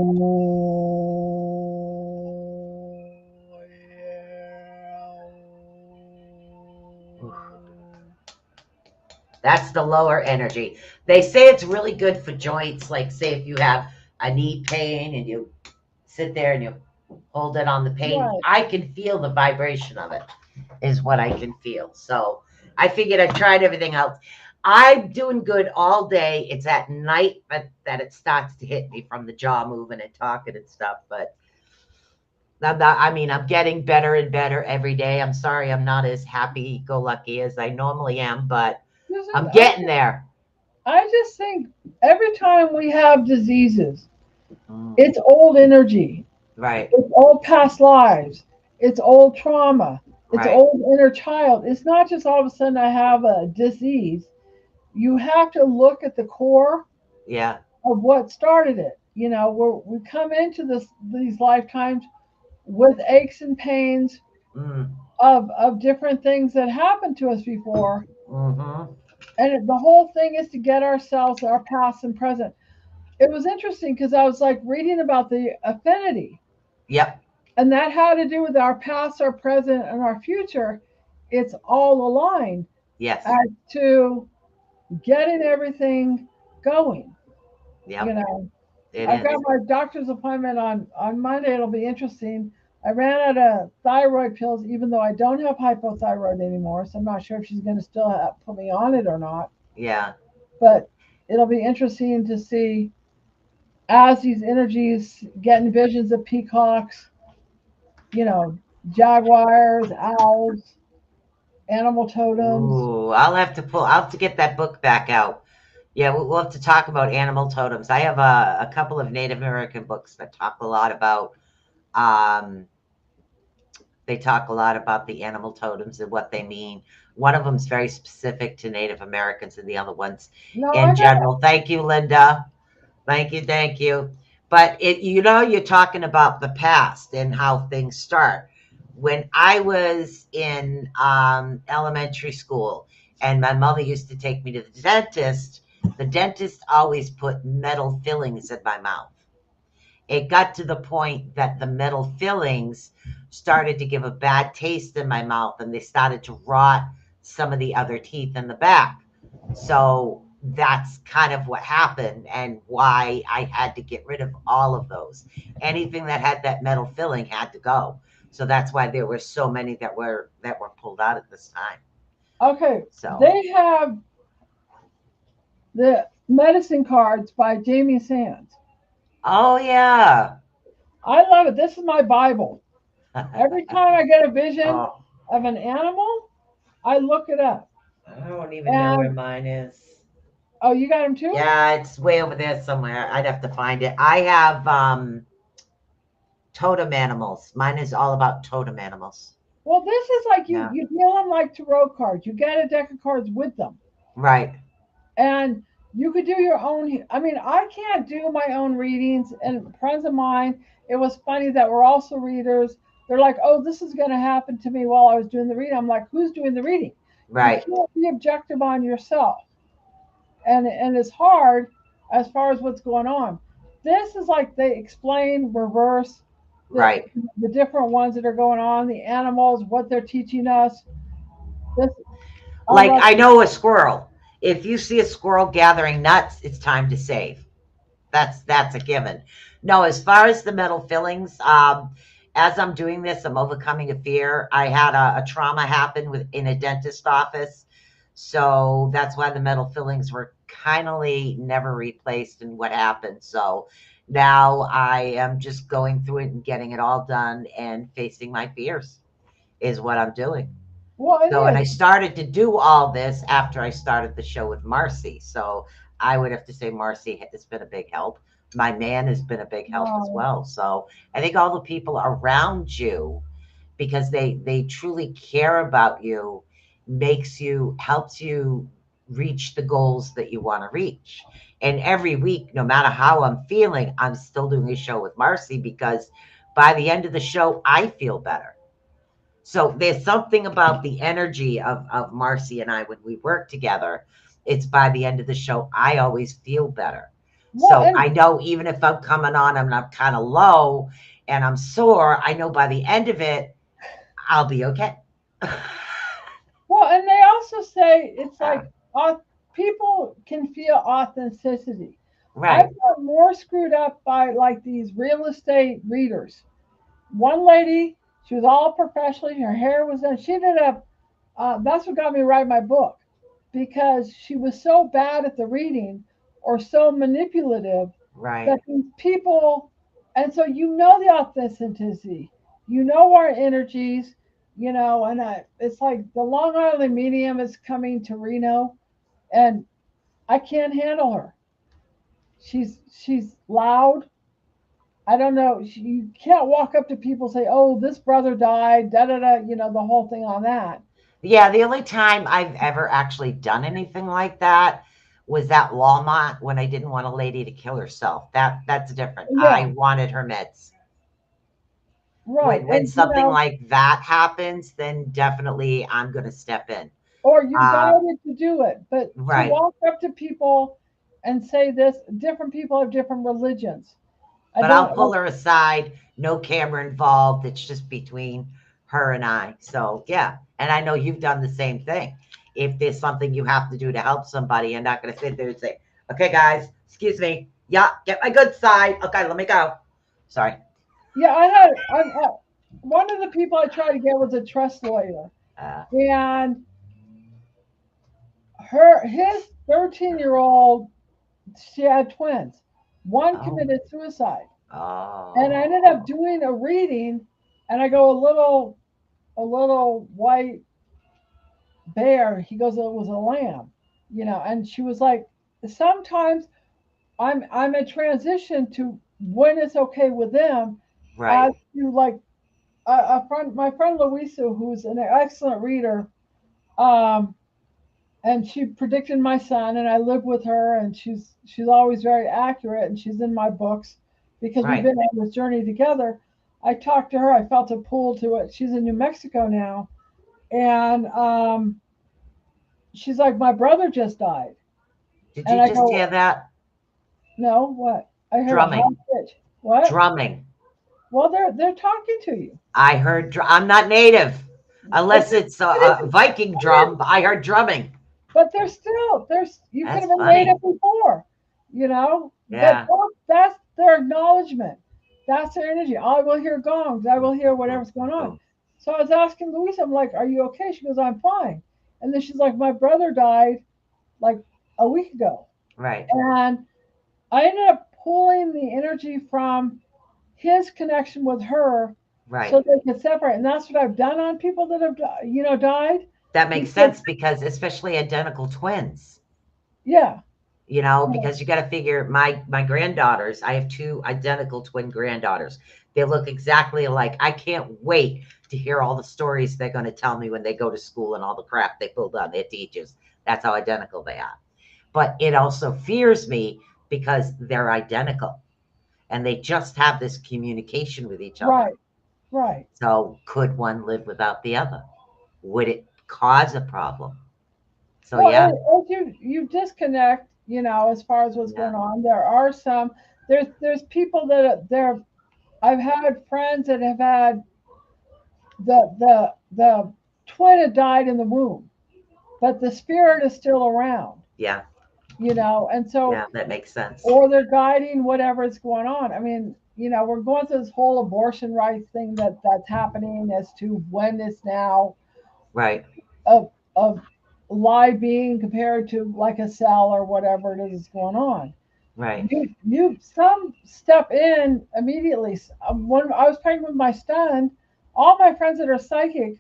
That's the lower energy. They say it's really good for joints. Like, say, if you have a knee pain and you sit there and you hold it on the pain, Right. I can feel the vibration of it, is what I can feel. So I figured I tried everything else. I'm doing good all day. It's at night that it starts to hit me from the jaw moving and talking and stuff. But I'm getting better and better every day. I'm sorry I'm not as happy go lucky as I normally am, but Susan, I'm getting there. I just think every time we have diseases, Mm, it's old energy. right, It's old past lives. It's old trauma. It's right. old inner child. It's not just all of a sudden I have a disease. You have to look at the core Yeah. of what started it. We come into these lifetimes with aches and pains Mm, of different things that happened to us before. mm-hmm. The whole thing is to get ourselves, our past and present. It was interesting because I was like reading about the affinity, Yep. and that had to do with our past, our present, and our future. It's all aligned Yes. as to getting everything going. You Yep. know, It I've got is. my doctor's appointment on Monday. It'll be interesting. I ran out of thyroid pills, even though I don't have hypothyroid anymore. So I'm not sure if she's going to still put me on it or not. Yeah. But it'll be interesting to see as these energies getting visions of peacocks, you know, jaguars, owls, animal totems. Ooh, I'll have to get that book back out. Yeah, we'll have to talk about animal totems. I have a couple of Native American books that talk a lot about, um, they talk a lot about the animal totems and what they mean. One of them is very specific to Native Americans, and the other one's No, in I got general. Thank you, Linda. Thank you, thank you. But you're talking about the past and how things start. When I was in elementary school, and my mother used to take me to the dentist always put metal fillings in my mouth. It got to the point that the metal fillings started to give a bad taste in my mouth, and they started to rot some of the other teeth in the back. So that's kind of what happened and why I had to get rid of all of those. Anything that had that metal filling had to go. So that's why there were so many that were pulled out at this time. okay. So, They have the medicine cards by Jamie Sands. oh yeah. I love it. This is my Bible. Every time I get a vision Oh, of an animal, I look it up. I don't even know where And mine is. oh, you got them too? Yeah, it's way over there somewhere. I'd have to find it. I have totem animals. Mine is all about totem animals. Well, this is like you Yeah. you deal them like tarot cards. You get a deck of cards with them, Right. and you could do your own. I mean, I can't do my own readings, and friends of mine. It was funny that we're also readers. They're like, "Oh, this is going to happen to me while I was doing the reading." I'm like, "Who's doing the reading?" You Right. can't be objective on yourself, and it's hard as far as what's going on. This is like they explain reverse the Right. the different ones that are going on, the animals, what they're teaching us. This I Like love. I know a squirrel. If you see a squirrel gathering nuts, it's time to save. That's a given. No, as far as the metal fillings, as I'm doing this, I'm overcoming a fear. I had a trauma happen in a dentist office, so that's why the metal fillings were kindly never replaced. And what happened? So now I am just going through it and getting it all done and facing my fears is what I'm doing. Well, it So, and I is. started to do all this after I started the show with Marcy. So, I would have to say Marcy has been a big help. My man has been a big help as Wow. well. So, I think all the people around you, because they truly care about you, helps you reach the goals that you want to reach. And every week, no matter how I'm feeling, I'm still doing a show with Marcy because by the end of the show, I feel better. So there's something about the energy of Marci and I when we work together. It's by the end of the show, I always feel better. Well, So and I know even if I'm coming on and I'm kind of low and I'm sore, I know by the end of it, I'll be okay. they also say it's like people can feel authenticity. I Right, got more screwed up by like these real estate readers. One lady, she was all professionally, her hair was done. She ended up, that's what got me to write my book because she was so bad at the reading or so manipulative right. that these people, and so you know the authenticity, you know our energies, and it's like the Long Island medium is coming to Reno, and I can't handle her. She's loud. I don't know. You can't walk up to people and say, "Oh, this brother died." Da da da. The whole thing on that. Yeah, the only time I've ever actually done anything like that was at Walmart when I didn't want a lady to kill herself. That's different. I Yeah, wanted her meds. right. When And something like that happens, then definitely I'm going to step in. or you're Uh, guided to do it, but to right. walk up to people and say this, different people have different religions. I But I'll don't. pull her aside. No camera involved. It's just between her and I. So yeah, and I know you've done the same thing. If there's something you have to do to help somebody, you're not going to sit there and say, "Okay, guys, excuse me. Yeah, get my good side. Okay, let me go." Sorry. Yeah, one of the people I tried to get was a trust lawyer, Uh, and his 13-year-old, she had twins. One oh, committed suicide. And I ended up oh, doing a reading, and I go a little white bear. He goes, it was a lamb, And she was like, sometimes I'm in transition to when it's okay with them, right, as to like my friend Louisa, who's an excellent reader, um, and she predicted my son, and I live with her, and she's always very accurate, and she's in my books because we've right. been on this journey together. I talked to her. I felt a pull to it. She's in New Mexico now, and she's like, my brother just died, Did and you I just go, hear that? no, what? I heard a high Drumming, pitch. What? drumming. Well, they're talking to you. I heard. I'm not native, unless It's it's a it Viking drum. But I heard drumming. But there's you could That's have been native funny. before. But Yeah. that's their acknowledgement. That's their energy. I will hear gongs. I will Boom, hear boom, whatever's going on. boom. So I was asking Louise, I'm like, "Are you okay?" She goes, "I'm fine." And then she's like, "My brother died like a week ago," Right, and I ended up pulling the energy from his connection with her, right. so they could separate. And that's what I've done on people that have died. That makes Because sense because especially identical twins, yeah, because you got to figure my granddaughters. I have two identical twin granddaughters. They look exactly alike. I can't wait to hear all the stories they're going to tell me when they go to school and all the crap they pulled on their teachers. That's how identical they are. But it also fears me because they're identical and they just have this communication with each other. right, right. So could one live without the other? Would it cause a problem? So Well, yeah, as you disconnect, as far as what's yeah, going on, there are some. There's people that there. I've had friends that have had the twin had died in the womb, but the spirit is still around. yeah, And so yeah, that makes sense. or they're guiding whatever is going on. I mean, we're going through this whole abortion rights thing that's happening as to when it's now Right, of live being compared to like a cell or whatever it is that's going on. right, You some step in immediately. When I was pregnant with my son, all my friends that are psychic,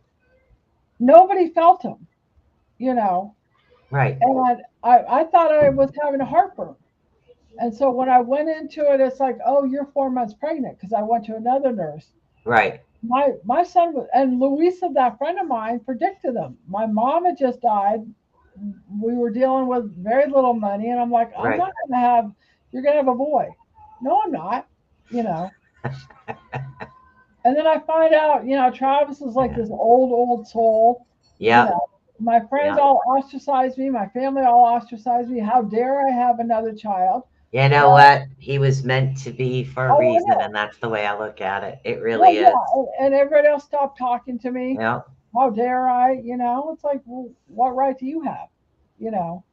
nobody felt him, you know, right, and I thought I was having a heartburn. And so when I went into it, it's like, oh, you're 4 months pregnant because I went to another nurse. right, My son was, and Louisa, that friend of mine, predicted them. My mom had just died. We were dealing with very little money, and I'm like, I'm right. not going to have. You're going to have a boy. No, I'm not. You know. And then I find out, Travis is like this old soul. Yep. My friends Yep. all ostracize me. My family all ostracize me. How dare I have another child? You know Well, what? He was meant to be for a oh, I reason, know. and that's the way I look at it. It Well, really is. yeah, and everybody else stopped talking to me. Yep. How dare I? It's like, well, what right do you have? You know,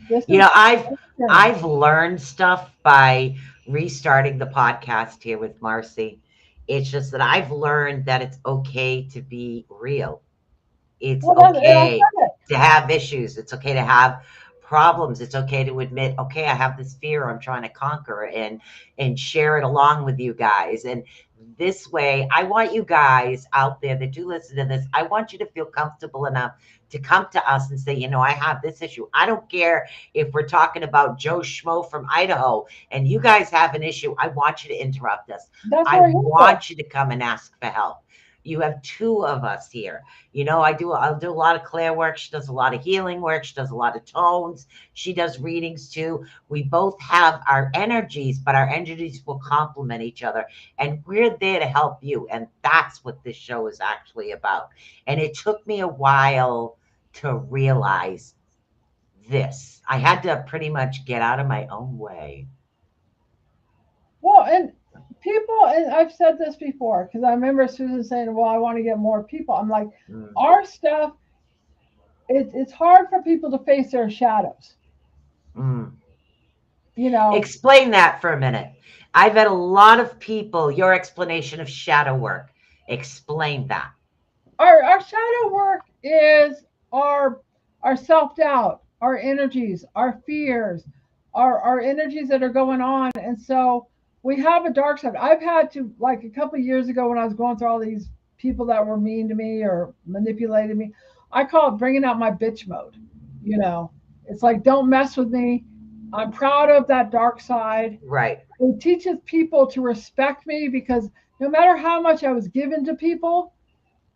this You is know, I've journey. I've learned stuff by restarting the podcast here with Marcy. It's just that I've learned that it's okay to be real. It's Well, and I okay said it. to have issues. It's okay to have problems. It's okay to admit, okay, I have this fear I'm trying to conquer and share it along with you guys. And this way, I want you guys out there that do listen to this, I want you to feel comfortable enough to come to us and say, I have this issue. I don't care if we're talking about Joe Schmo from Idaho and you guys have an issue. I want you to interrupt us. That's I what we're here for. want you to come and ask for help. You have two of us here. I'll do a lot of Claire work. She does a lot of healing work. She does a lot of tones. She does readings too. We both have our energies, but our energies will complement each other. And we're there to help you. And that's what this show is actually about. And it took me a while to realize this. I had to pretty much get out of my own way. Well, and people, and I've said this before because I remember Susan saying, "Well, I want to get more people." I'm like, Mm. our stuff. It's hard for people to face their shadows. Mm. You know, Explain that for a minute. I've had a lot of people, your explanation of shadow work. Explain that. our shadow work is our our self doubt, our energies, our fears, our energies that are going on, and so we have a dark side. I've had to, like, a couple of years ago when I was going through all these people that were mean to me or manipulated me. I call it bringing out my bitch mode. You know, it's like, don't mess with me. I'm proud of that dark side. Right. It teaches people to respect me because no matter how much I was given to people,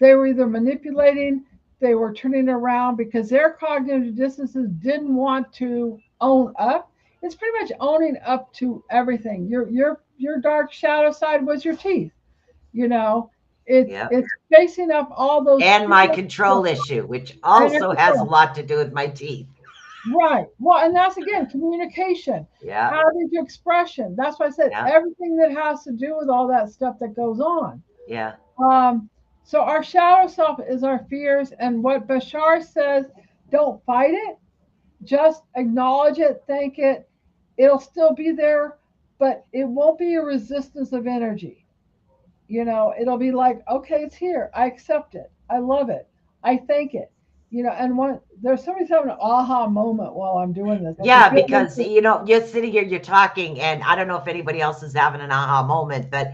they were either manipulating, they were turning around because their cognitive dissonances didn't want to own up. It's pretty much owning up to everything. Your dark shadow side was your teeth. You know, Yep. it's facing up all those And my fears control issue, which and your also has a control. lot to do with my teeth. Right. Well, and that's again communication. Yeah. How did you expression? That's why I said Yeah. everything that has to do with all that stuff that goes on. Yeah. Um, so our shadow self is our fears, and what Bashar says, don't fight it, just acknowledge it, thank it. It'll still be there, but it won't be a resistance of energy. It'll be like, okay, it's here. I accept it. I love it. I thank it. And there's somebody's having an aha moment while I'm doing this. I can Yeah, feel because this. you're sitting here, you're talking, and I don't know if anybody else is having an aha moment, but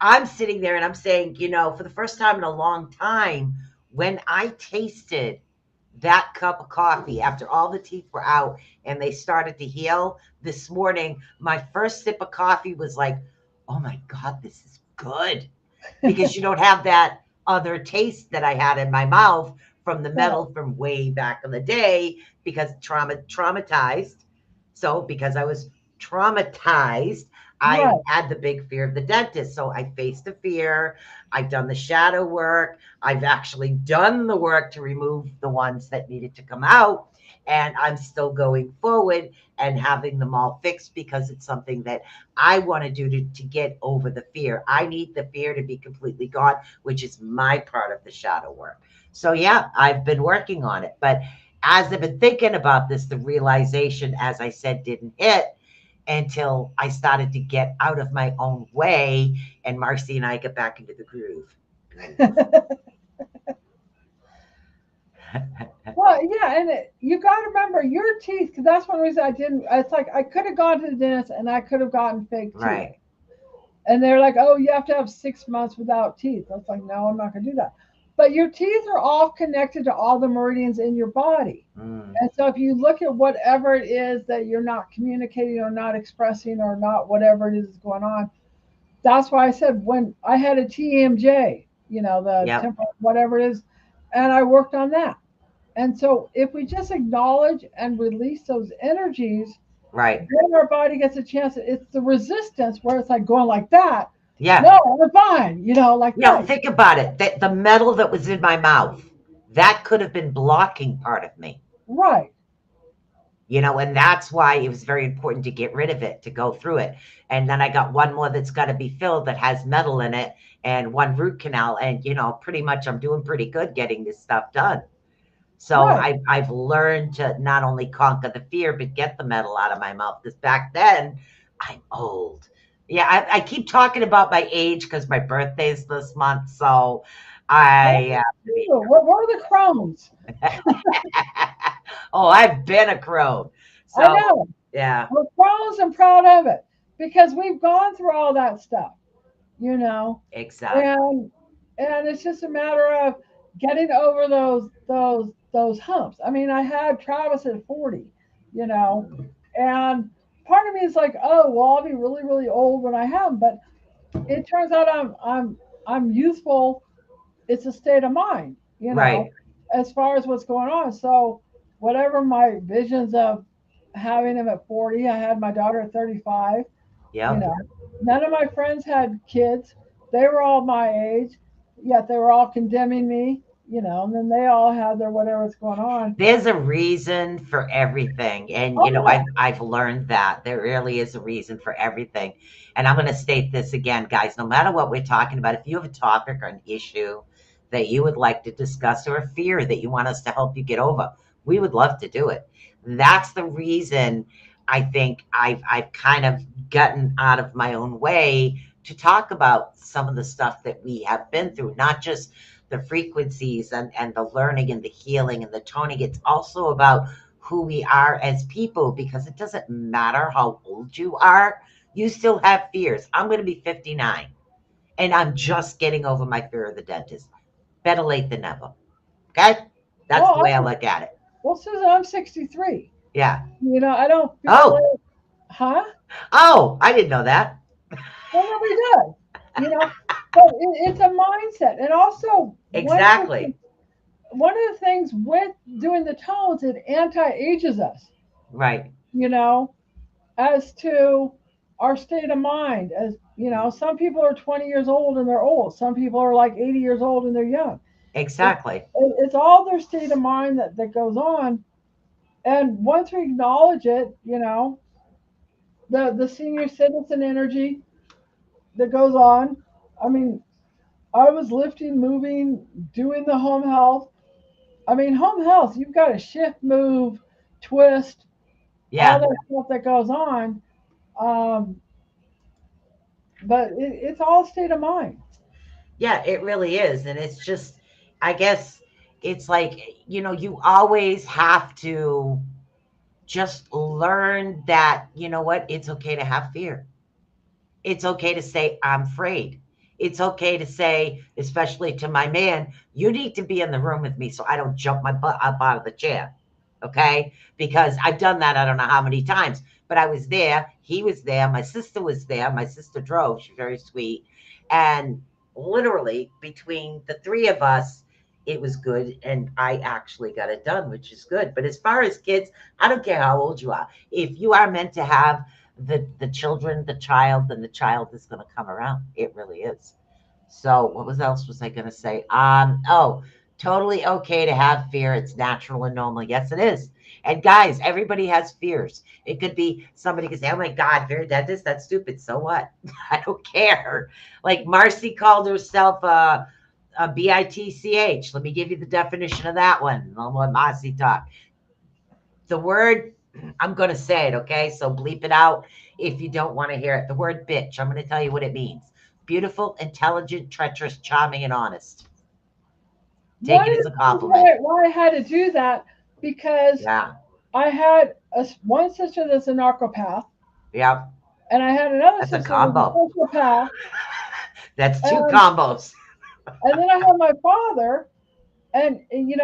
I'm sitting there and I'm saying, for the first time in a long time, when I tasted that cup of coffee after all the teeth were out and they started to heal this morning, my first sip of coffee was like, oh my God, this is good. Because you don't have that other taste that I had in my mouth from the Right, metal from way back in the day because traumatized. So because I was traumatized, I right. had the big fear of the dentist. So I faced the fear. I've done the shadow work. I've actually done the work to remove the ones that needed to come out. And I'm still going forward and having them all fixed because it's something that I want to do to get over the fear. I need the fear to be completely gone, which is my part of the shadow work. So, yeah, I've been working on it. But as I've been thinking about this, the realization, as I said, didn't hit until I started to get out of my own way and Marcy and I get back into the groove. Well, yeah, and you got to remember your teeth, because that's one reason I didn't. It's like I could have gone to the dentist and I could have gotten fake teeth. Right. And they're like, oh, you have to have 6 months without teeth. I was like, no, I'm not going to do that. But your teeth are all connected to all the meridians in your body. Mm. And so if you look at whatever it is that you're not communicating or not expressing or not whatever it is going on, that's why I said when I had a TMJ, the Yep. temporal, whatever it is, and I worked on that. And so if we just acknowledge and release those energies, Right. then our body gets a chance. It's the resistance where it's like going like that. Yeah. No, I'm fine. Like, no, Think about it. That the metal that was in my mouth, that could have been blocking part of me. right, And that's why it was very important to get rid of it, to go through it. And then I got one more that's got to be filled that has metal in it, and one root canal. And, pretty much I'm doing pretty good getting this stuff done. So right. I've learned to not only conquer the fear, but get the metal out of my mouth. Because back then, I'm old. Yeah, I keep talking about my age because my birthday's this month. So Oh, I have to be what are the Crohn's? oh, I've been a crone. I So know. yeah, We're Crohn's and proud of it because we've gone through all that stuff, you know, exactly. and it's just a matter of getting over those humps. I mean, I had Travis at 40, you know, and part of me is like, oh, well, I'll be really, really old when I have him, but it turns out I'm youthful. It's a state of mind, Right. as far as what's going on. So whatever my visions of having him at 40, I had my daughter at 35, you Yep. know. None of my friends had kids. They were all my age, yet they were all condemning me, and then they all had their whatever's going on. There's a reason for everything. And, Oh yeah. I've learned that there really is a reason for everything. And I'm going to state this again, guys, no matter what we're talking about, if you have a topic or an issue that you would like to discuss or a fear that you want us to help you get over, we would love to do it. That's the reason I think I've kind of gotten out of my own way to talk about some of the stuff that we have been through, not just the frequencies and the learning and the healing and the toning. It's also about who we are as people, because it doesn't matter how old you are, you still have fears. I'm going to be 59 and I'm just getting over my fear of the dentist. Better late than never. Okay. That's the Well, way I look at it. Susan, I'm 63. Yeah. I don't feel Oh, it, huh? oh, I didn't know that. Well, nobody does, you know. But it's a mindset, and also Exactly. one of the things with doing the tones, it anti-ages us, Right. you know, as to our state of mind. As some people are 20 years old and they're old. Some people are like 80 years old and they're young. It, Exactly. it's all their state of mind that goes on. And once we acknowledge it, the senior citizen energy that goes on. I mean, I was lifting, moving, doing the home health. I mean, home health, you've got to shift, move, twist, all Yeah. that stuff that goes on. Um, but it's all state of mind. Yeah, it really is. And it's just, I guess it's like, you always have to just learn that, what? It's okay to have fear. It's okay to say, I'm afraid. It's okay to say, especially to my man, you need to be in the room with me so I don't jump my butt up out of the chair. Okay. Because I've done that I don't know how many times, but I was there. He was there. My sister was there. My sister drove. She's very sweet. And literally between the three of us, it was good. And I actually got it done, which is good. But as far as kids, I don't care how old you are. If you are meant to have the children, the child, then the child is going to come around. It really is. So what else was I going to say? Oh, totally okay to have fear. It's natural and normal. Yes, it is. And guys, everybody has fears. It could be somebody could say, "Oh my God, fear of dentist? That's stupid." So what? I don't care. Like Marcy called herself a bitch. Let me give you the definition of that one. I'll let Marcy talk. The word, I'm going to say it, okay? So bleep it out if you don't want to hear it. The word bitch, I'm going to tell you what it means: beautiful, intelligent, treacherous, charming, and honest. Take One it of as the a things compliment. why I had to do that because Yeah. I had one sister that's a narcopath, Yeah. and I had another That's a sister that's combo. a sociopath, That's two and combos. then I had my father. And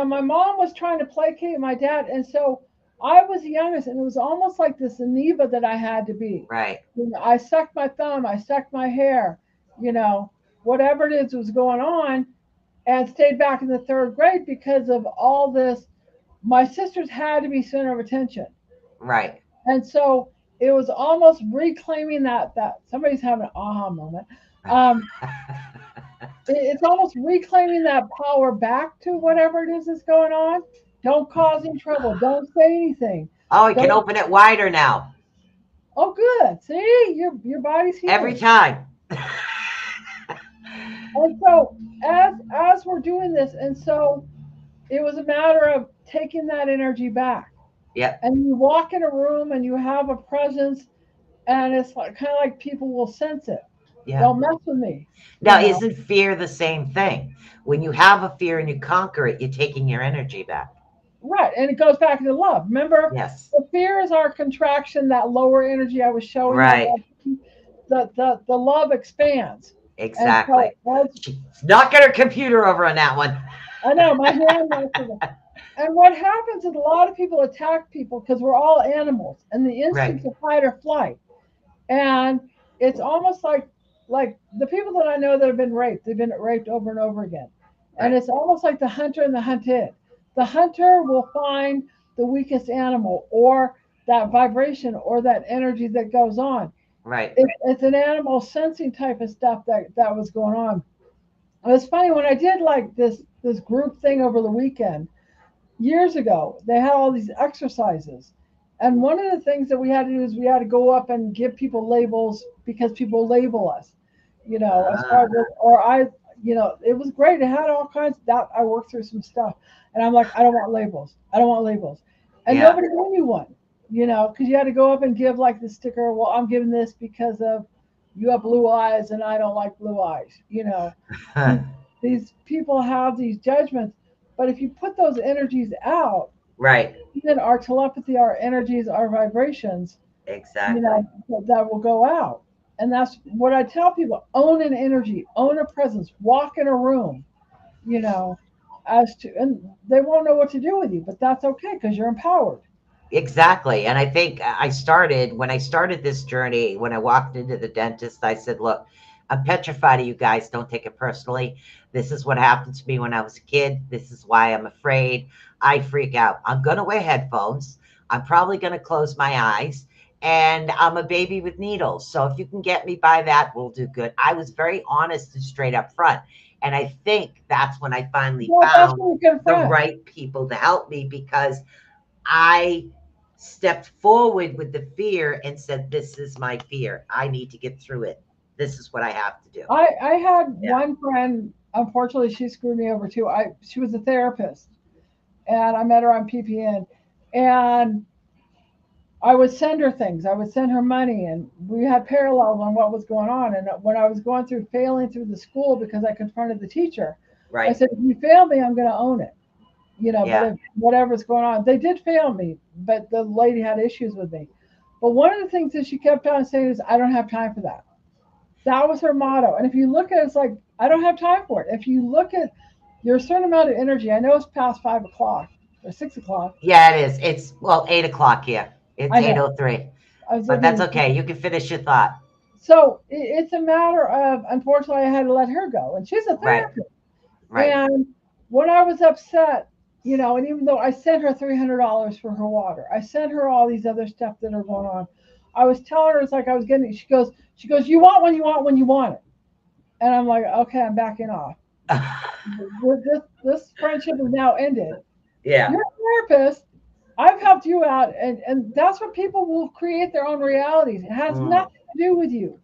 my mom was trying to placate my dad, and so I was the youngest, and it was almost like this amoeba that I had to be. Right. I sucked my thumb, I sucked my hair, you know, whatever it is was going on, and stayed back in the third grade because of all this. My sisters had to be center of attention, Right. and so it was almost reclaiming that somebody's having an aha moment. Um, it's almost reclaiming that power back to whatever it is that's going on. Don't cause any trouble. Don't say anything. Oh, you can Don't. open it wider now. Oh, good. See, your body's Every healing. time. And so as we're doing this, and so it was a matter of taking that energy back. Yep. And you walk in a room and you have a presence, and it's like kind of like people will sense it. Yeah. Don't mess with me, you Now, know. isn't fear the same thing? When you have a fear and you conquer it, you're taking your energy back. Right. And it goes back to love. Remember, Yes. the fear is our contraction, that lower energy I was showing, that Right. the love expands. And so Exactly. as She's knocking her computer over on that one. I know my hand went to the and what happens is a lot of people attack people because we're all animals and the Right. instincts of fight or flight. And it's almost like the people that I know that have been raped, they've been raped over and over again. And Right. it's almost like the hunter and the hunted. The hunter will find the weakest animal or that vibration or that energy that goes on. Right. It's an animal sensing type of stuff that was going on. It was funny when I did like this group thing over the weekend years ago. They had all these exercises, and one of the things that we had to do is we had to go up and give people labels because people label us, as far Ah, as or I, it was great. It had all kinds. That I worked through some stuff, and I'm like, I don't want labels. I don't want labels, and yeah. nobody gave me one, because you had to go up and give like the sticker. Well, I'm giving this because of you have blue eyes and I don't like blue eyes. these, these people have these judgments, but if you put those energies out, Right. then our telepathy, our energies, our vibrations, Exactly. that will go out. And that's what I tell people: own an energy, own a presence, walk in a room, you know, and they won't know what to do with you, but that's okay because you're empowered. Exactly. And I think when I started this journey, when I walked into the dentist, I said, look, I'm petrified of you guys. Don't take it personally. This is what happened to me when I was a kid. This is why I'm afraid. I freak out. I'm going to wear headphones. I'm probably going to close my eyes. And I'm a baby with needles. So if you can get me by that, we'll do good. I was very honest and straight up front. And I think that's when I finally Well, that's found what you the confront. right people to help me, because I stepped forward with the fear and said, this is my fear. I need to get through it. This is what I have to do. I had Yeah. one friend. Unfortunately, she screwed me over too. She was a therapist, and I met her on PPN, and I would send her things. I would send her money, and we had parallels on what was going on. And when I was going through failing through the school because I confronted the teacher, I Right. said, "If you fail me, I'm going to own it." But Yeah. if whatever's going on, they did fail me, but the lady had issues with me. But one of the things that she kept on saying is, "I don't have time for that." That was her motto. And if you look at it, it's like, I don't have time for it. If you look at your certain amount of energy, I know it's past 5 o'clock or 6 o'clock. Yeah, it is. It's, well, 8 o'clock here. It's I know. 8:03. I was But looking that's at okay. You can finish your thought. so it's a matter of, unfortunately, I had to let her go. And she's a Right. therapist. Right. And when I was upset, and even though I sent her $300 for her water, I sent her all these other stuff that are going on. I was telling her it's like I was getting. She goes, you want when you want it, and I'm like, okay, I'm backing off. This friendship is now ended. Yeah. You're a therapist. I've helped you out, and that's what people will create their own realities. It has Mm. nothing to do with you.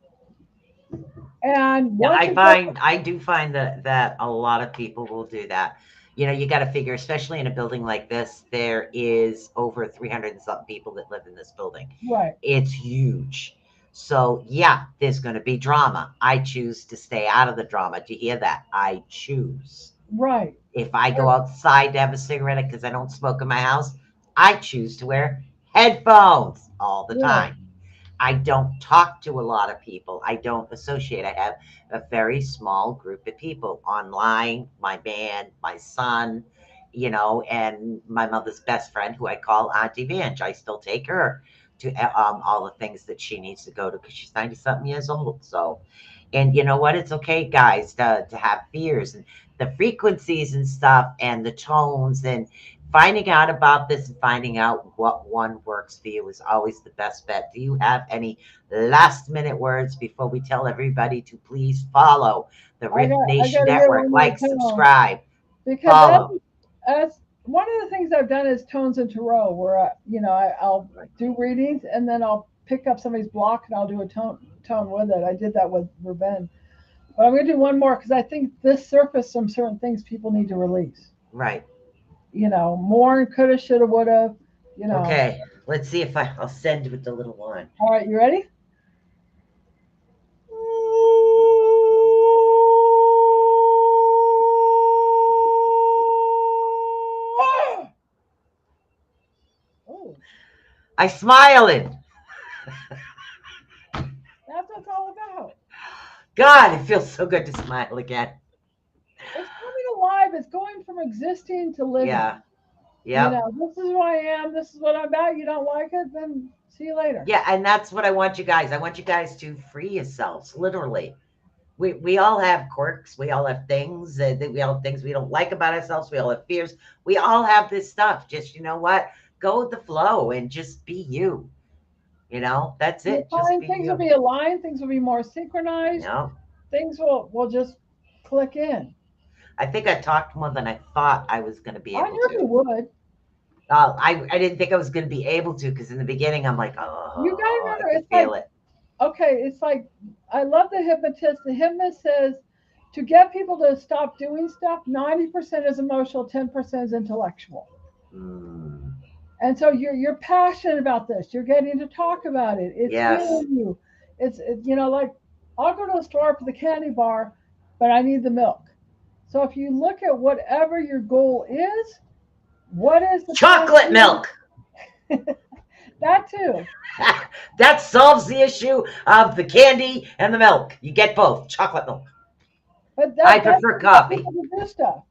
And Yeah, once you go, I do find that a lot of people will do that. You got to figure, especially in a building like this, there is over 300 and something people that live in this building. right, It's huge. So, yeah, there's going to be drama. I choose to stay out of the drama. Do you hear that? I choose. right, If I go outside to have a cigarette because I don't smoke in my house, I choose to wear headphones all the right, time. I don't talk to a lot of people. I don't associate. I have a very small group of people online, my man, my son, and my mother's best friend, who I call Auntie Vange. I still take her to all the things that she needs to go to because she's 90 something years old. So, and you know what? It's okay, guys, to have fears and the frequencies and stuff and the tones and finding out about this and finding out what one works for you is always the best bet. Do you have any last minute words before we tell everybody to please follow the I Rift got I Nation got to hear Network? one more Like, tone subscribe, because follow. that's one of the things I've done is tones in tarot, where I'll do readings and then I'll pick up somebody's block and I'll do a tone with it. I did that with Ruben, but I'm going to do one more because I think this surfaced some certain things people need to release. Right. More coulda, shoulda, woulda. Okay. Let's see if I'll send with the little one. All right, you ready? Oh, I smiling. that's what it's all about. God, it feels so good to smile again. It's coming alive. It's going from existing to living. Yeah. Yep. This is who I am. This is what I'm about. You don't like it, then see you later. Yeah, and that's what I want you guys. I want you guys to free yourselves, literally. We all have quirks. We all have things that we all have things we don't like about ourselves. We all have fears. We all have this stuff. Just, you know what? Go with the flow and just be you. That's You'll it. Just find be things you. will be aligned. Things will be more synchronized. No. Things will just click in. I think I talked more than I thought I was going to be I able knew to. you would. I didn't think I was going to be able to, because in the beginning I'm like, You gotta oh, I remember, can it's feel like, it. okay, it's like, I love the hypnotist. The hypnotist says to get people to stop doing stuff, 90% is emotional, 10% is intellectual. Mm, And so you're passionate about this. You're getting to talk about it. It's yes. healing you. It's like, I'll go to the store for the candy bar, but I need the milk. So if you look at whatever your goal is, what is the Chocolate milk. That too. That solves the issue of the candy and the milk. You get both. Chocolate milk. But I that's prefer how coffee. people do stuff.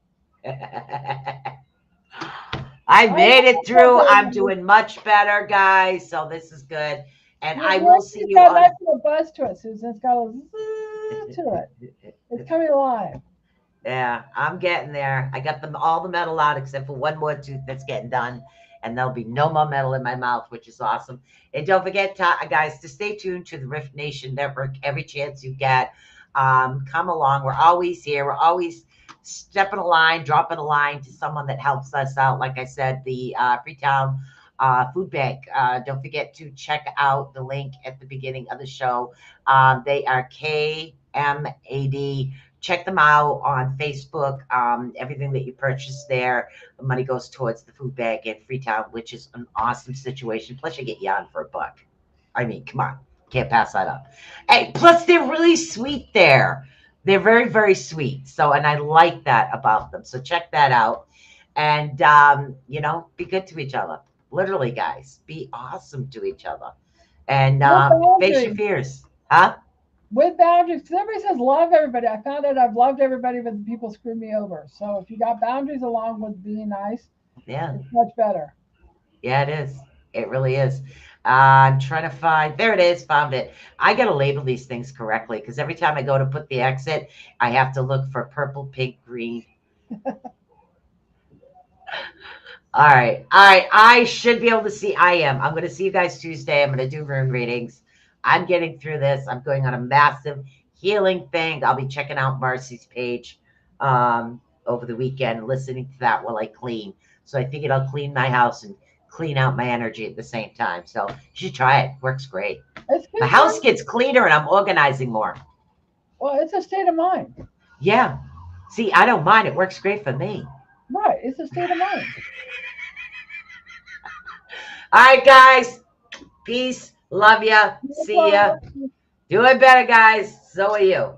I made it through. I'm that. doing much better, guys. So this is good. And I will see It's you got a on. nice little buzz to it, Susan. It's got a zzz to it. It's coming alive. Yeah, I'm getting there. I got all the metal out except for one more tooth that's getting done. And there'll be no more metal in my mouth, which is awesome. And don't forget, guys, to stay tuned to the Rift Nation Network every chance you get. Come along. We're always here. We're always stepping a line, dropping a line to someone that helps us out. Like I said, the Freetown Food Bank. Don't forget to check out the link at the beginning of the show. They are KMAD. Check them out on Facebook. Everything that you purchase there, the money goes towards the food bank in Freetown, which is an awesome situation. Plus, you get yarn for $1. I mean, come on. Can't pass that up. Hey, plus, they're really sweet there. They're very, very sweet. So, and I like that about them. So check that out. And, be good to each other. Literally, guys. Be awesome to each other. And face your fears. Huh? With boundaries, because everybody says love everybody. I found out I've loved everybody, but people screw me over. So if you got boundaries along with being nice, yeah, it's much better. Yeah, it is. It really is. I'm trying to find. There it is. Found it. I got to label these things correctly because every time I go to put the exit, I have to look for purple, pink, green. All right. I should be able to see. I'm going to see you guys Tuesday. I'm going to do room readings. I'm getting through this. I'm going on a massive healing thing. I'll be checking out Marci's page over the weekend, listening to that while I clean. So I figured I'll clean my house and clean out my energy at the same time. So you should try it. Works great. My house gets cleaner and I'm organizing more. Well, it's a state of mind. Yeah. See, I don't mind. It works great for me. Right. It's a state of mind. All right, guys. Peace. Love ya. See ya. Doing better, guys. So are you.